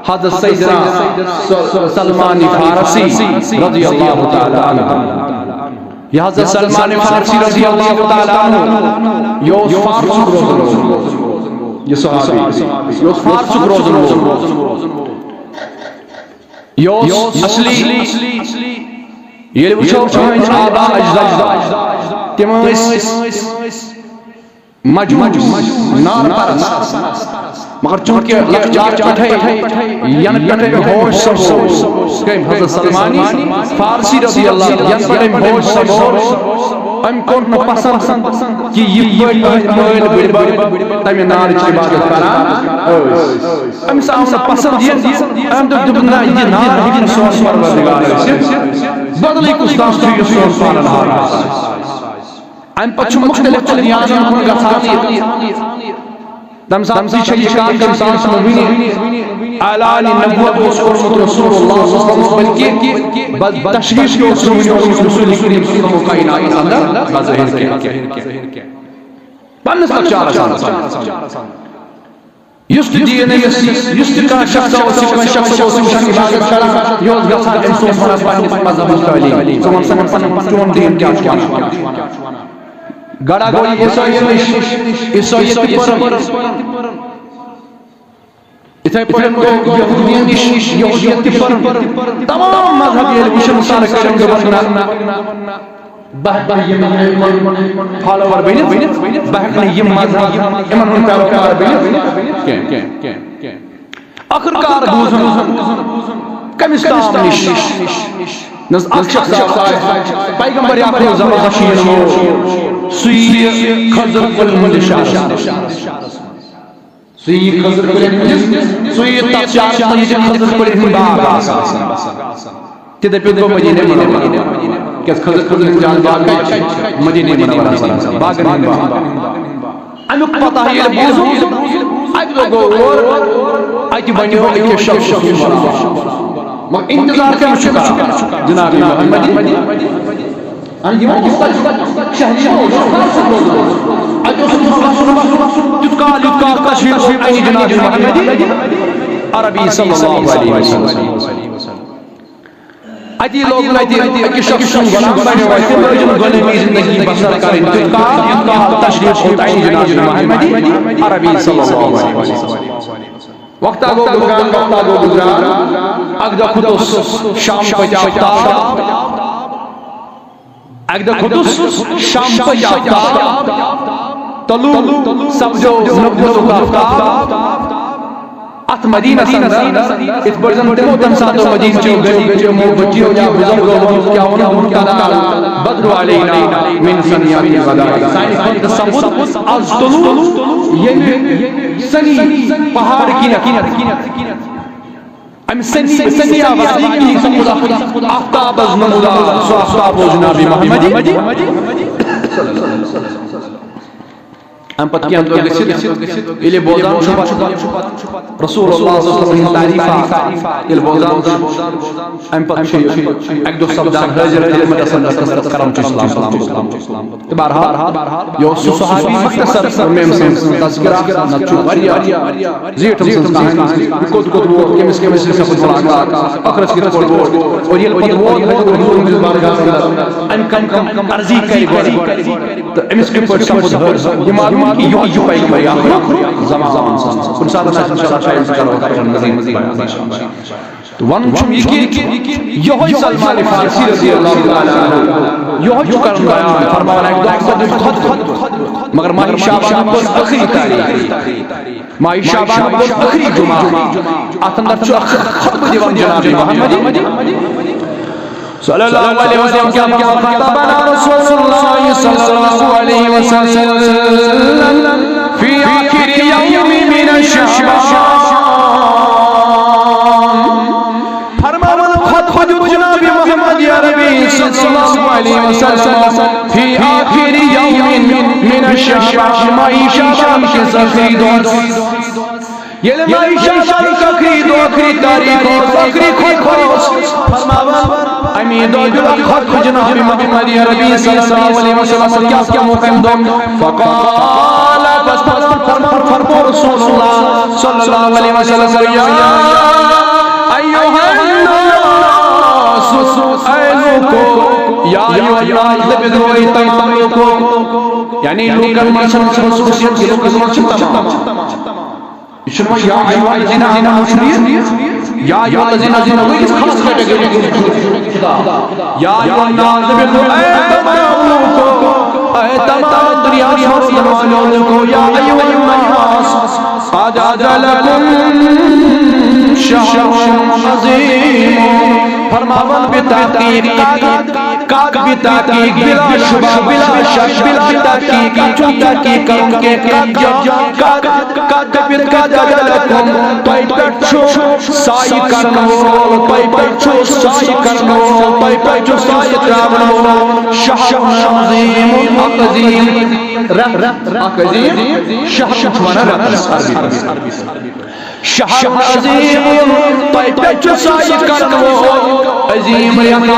हज़रत सैयदना सलमान फारसी रज़ियल्लाहु ताला अन्हु या हज़रत सलमान फारसी रज़ियल्लाहु ताला अन्हु यो फारसी रोज़ ये सहाबी यो फारसी रोज़ यो असली ये वुचो आबा अजदाद तिम मजमूज नार परस मगर चूंकि लखजात पठे यन पठे होश सब के हज़रत सलमानी फारसी रज़ियल्लाहु यन पठे होश सब अम कोन न पसंद कि ये मोल बड़ तमे नार की इबादत करा अम सामने पसंद ये अम दुबना ये नार हिन सोस परवरदिगार बदली कुस्तास थी सोस परवरदिगार अम पछ मुख्तलिफ दुनियान कुन गथानी दम सामसी शयकार के सांस मुबीनी आलान नबुवत उसकुरमत रसूलुल्लाह सल्लल्लाहु अलैहि वसल्लम बल तशरीफ के रसूल करीम सल्लल्लाहु कायनात अंदर बाज़ाहिर के पन्नस लक्षार युस्त दीन युस्त का शख्स इबादत करा यो गसा इंसान फरज मजहब तालीम तुम सन दीन क्या छुआना गड़ा गोई ईसाईयत पर इथे पर यहूदियत पर तमाम मजहब ये विषम सार करम बना बह यमन फॉलोवर बनित बह यम मजहब यमन उन पैरोकार बनित के आखिरकार बुझन कमिस्तान निश नस अक्षर पैगंबर याकूब जमा बशीर सुई खजर कुल मुलशा सुई खजर कुल सुई तचार तय खजर कुल हिंदा तिदे पे गो मदीने के खजर कुल जान बाग मदीने मनवरा बाग अनुक पता है बुझो आज गो और आज बनियो के शब्द मगर इंतजार कर चुका जनाब मोहम्मद अन ये शहरी आज तशरीफ आई जनाब मुहम्मदी अरबी सल्लल्लाहु अलैहि वसल्लम अति लोग कि शख्स गुलाम बने हुए थे जो गुलामी जिंदगी बसर करें का तशरीफ आई जनाब मुहम्मदी अरबी सल्लल्लाहु अलैहि वसल्लम वक्त गो गुजरान अगदा खुदुस शाम को जाता अगदा खुदुस शाम को जाता तलू सब्जो नब्जो का अत मदीना संदर इत बर्जन तमो तम सातो मदीन चो गली चो मो बच्चियो या बुजुर्गो क्या होना उनका बद्र अलैना मिन सनियाती गदा साइन खुद सबूत आज तलू ये सनी पहाड़ की हम सनी आवाज़ की समुदा आफ्ताब नमुदा सो आफ्ताब जनाब मुहम्मदी हम पत के अंदर इले बोजान रसूलुल्लाह सल्लल्लाहु अलैहि वसल्लम तारीफा इले बोजान हम पत एक दो शब्द हाजिर में कसरत करम इस्लाम तो बहरहाल यो सहाबी मुख्तसर में तज़किरा नचु वरिया जीतम कहानी कोत वो केमिस से खुद मुलाकात अखरज की कोत और ये पत वो हुजूर की बारगाह अन कम अर्जी करी तो एमिस के पर शब्द ये मालूम कि यो पाई या ज़मान कुन साथ इंशाअल्लाह शायद करो मज़ीद तो वन छुम ये कि यो सलमान फारसी रज़ी अल्लाह तआला यो करन बयान फरमाना एक खुद मगर माही शाबान को आखिरी तारीख माही शाबान को आखिरी जुमा अंदर जो खुतबा दीवान जनाब मुहम्मदी सल्लल्लाहु अलैहि वसल्लम क्या खतबना रसूलुल्लाह सल्लल्लाहु अलैहि वसल्लम फी आखिर यौम मिन शअबान फरमाना खुतबा जनाब मुहम्मद अरबी सल्लल्लाहु अलैहि वसल्लम फी आखिर यौम मिन शअबान माही शाबान के आखिरी दौर ये माही शाबान का आखिरी तारीख आखिरी खुतबा फरमाना अमीद खुद जनाब मुहम्मद अरबी सल्लल्लाहु अलैहि वसल्लम क्या मुकम दो फकाल बस फरमा रसूलुल्लाह सल्लल्लाहु अलैहि वसल्लम या अय्युहन नास ऐलुको या अय्युहन लबदोई तमको यानी लोगन मसन खुशियत के लोग तमाम इशमा या अय्युहन जिना मुशरिक या अय्युहल्लज़ीना जिना वो इस खास कैटेगरी या अय्युहन्नास तमाम दुनिया वालों को या अय्युहन्नास क़द अजलकुम शहरुन अज़ीम फरमावन बिताकीक काक बिताकीक बिला शुबा बिला शक बिला ताकीक चुता की करम के काक अजलकुम तय पछो साई करनो तय पछो साई करनो तय पछो साई त्रावनो शहरुन अज़ीम अज़ीम अज़ीम शहर वना अरबी शहर अज़ीम तय पछो साई करनो अज़ीम रियात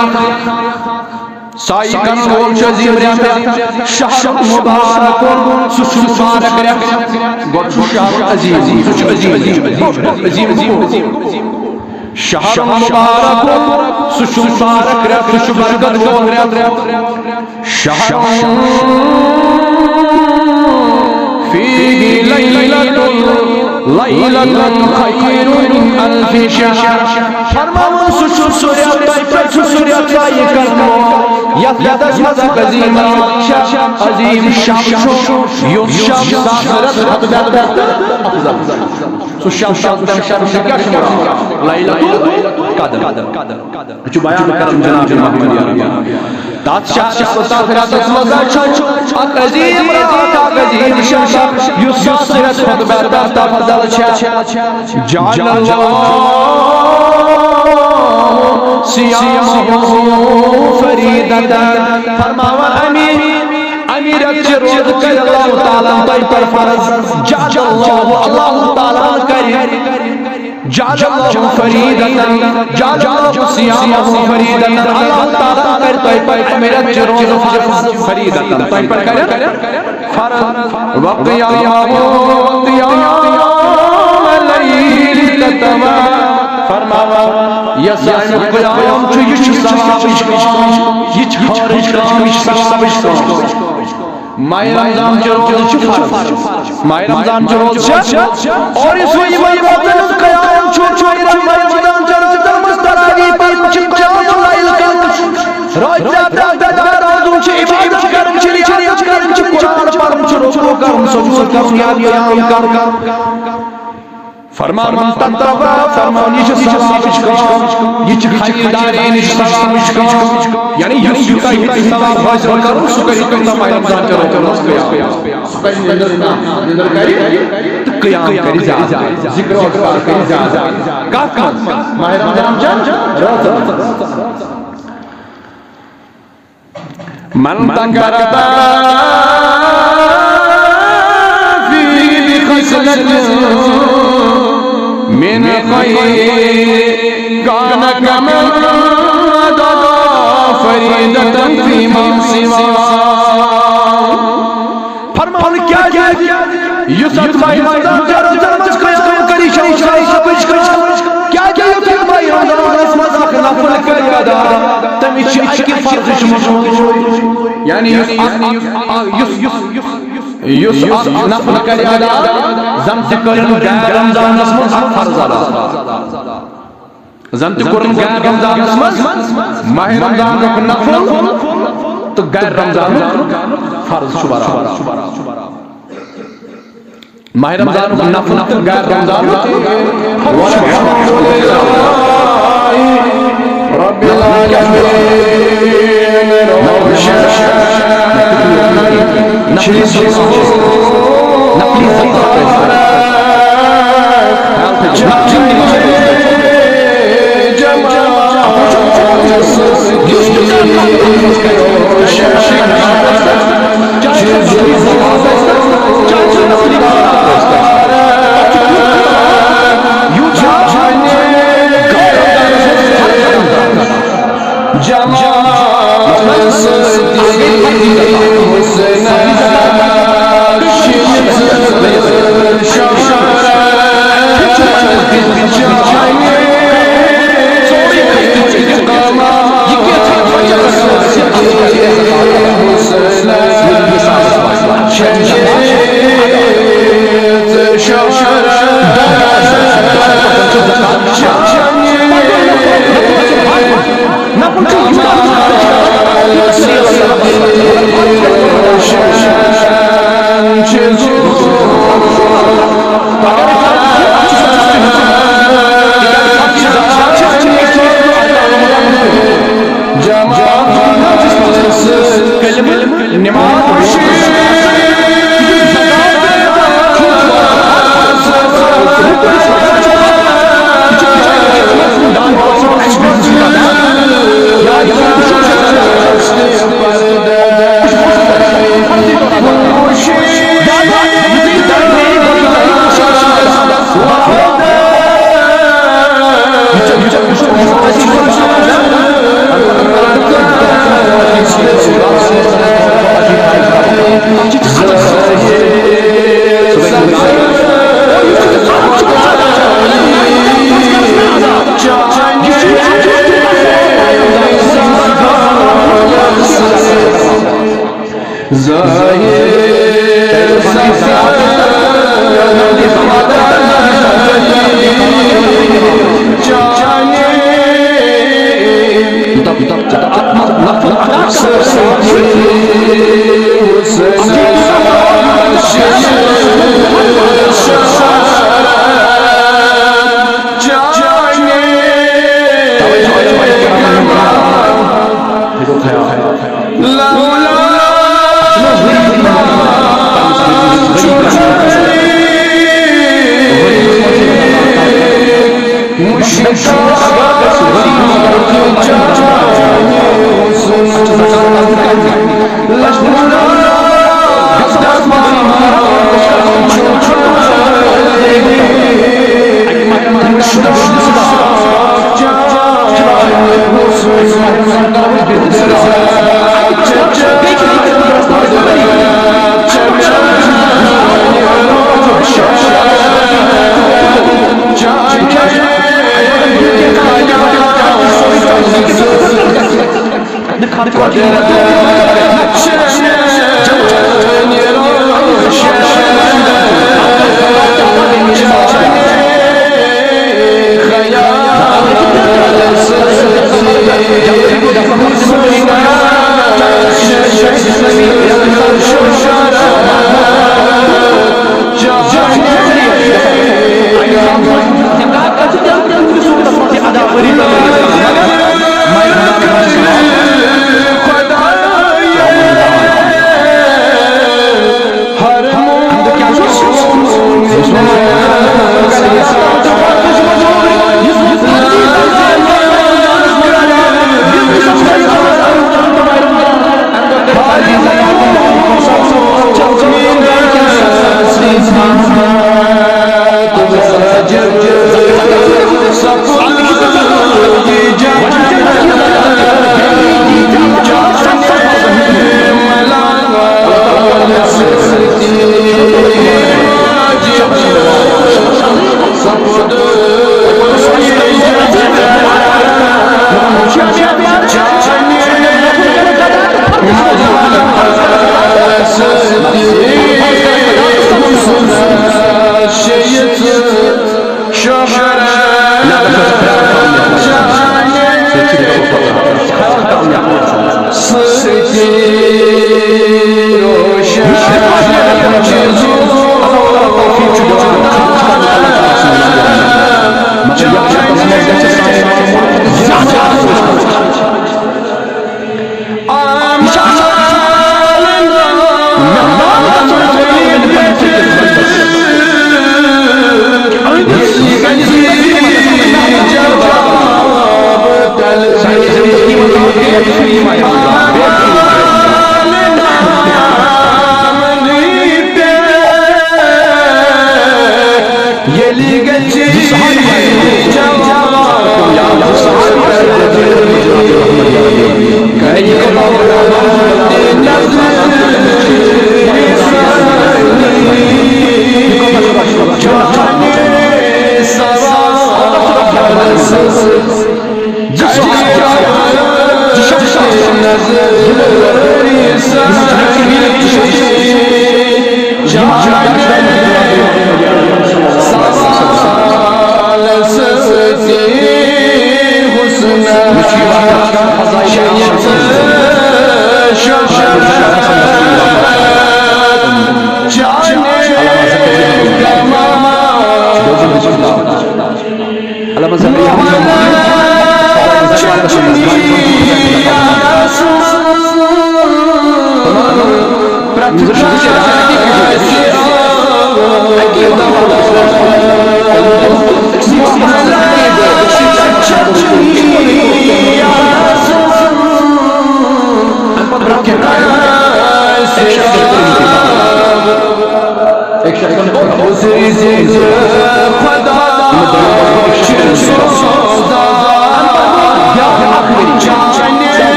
साई करनो अज़ीम रियात शहर मुबारक सुश मुबारक रियात गोड शहर अज़ीम शहर मुबारक सुश मुबारक रियात सुश बरकत गोड रियात शहर फीही लैलतुन खैरुन मिन अल्फि शहर फरमावन सुश सूरत तय सूरत साई करनो यदस मज़क अज़ीम अज़ीम शम्स युशम साखरत खतबत सुशम शम्स क्या शुमार लैलतुल कद्र जो बयान करम जनाब मुहम्मद तादशाह साखरत मज़क अज़ीम रात अज़ीम शम्स युशम साखरत खतबत तफदल जालल्लाह सियामहु फरीदतन फरमावा अमीर रोज कर अल्लाह ताला तय पर फर्ज अल्लाह ताला करे जालल्लाहु फरीदतन जालल्लाहु सियामहु फरीदतन अल्लाह ताला कर तय पर अमीर रोज फरीदतन तय पर करे फर्ज वक़ियामहु माह रमजान के रोज़ माह रमजान के रोज़ और इस वही रमजान के रोज़ तरावी पर क़यामुल लैल रोज़ इबादत करन रियाज़त करन कुरान पढ़न रुकू करन सुजूद करन याद करन फरमान ततवा फरमान ये सवाब ये खरीदारी ने सवाब यानी युका सवाब हासिल करो सुकरी तो माह रमजान के रोज़ सुकरी नजर करी तो क़याम करी जा जिक्र और करी जा का माह रमजान रोज़ मन तंगरता फी बिखसलत min kana kama da faridatan fi mawsiwa फरमान क्या युसत माह रमजान जरमज क़याम करी सब क्या युसत माह रमजान मज़ाक नफल करी अदा तमिच अकी फर्ज यानी युस नफल करी अदा जम से करन गैर रमजान मज़ फर्ज अदा जम से करन गैर रमजान मज़ माह रमजान नफल तो गैर रमजान फर्ज शुबरा माह रमजान नफल तो गैर रमजान रब्बिल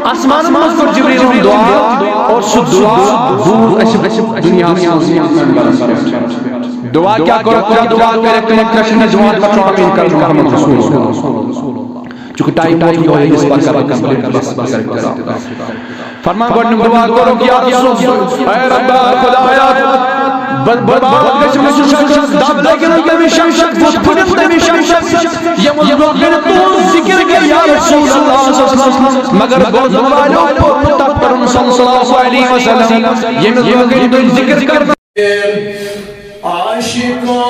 आसमान में जिब्रील दुआ और दुआ क्या करो दुआ करे कनेक्शन जमात का आमीन कर मोहम्मद रसूल चूंकि टाइम हो है इस बात का कंप्लीट फरमा गन दुआ करो कि या रसूल ऐ रब खुदाया बर्बाद गछ में दाब लेकिन तमी शमशक फुट तमी शमशक ये मुझे तो जिक्र के या रसूल अल्लाह सल्लल्लाहु अलैहि वसल्लम मगर बहुत वालों को मुतकरम सल्लल्लाहु अलैहि वसल्लम ये मुझे तो जिक्र करना आशिकों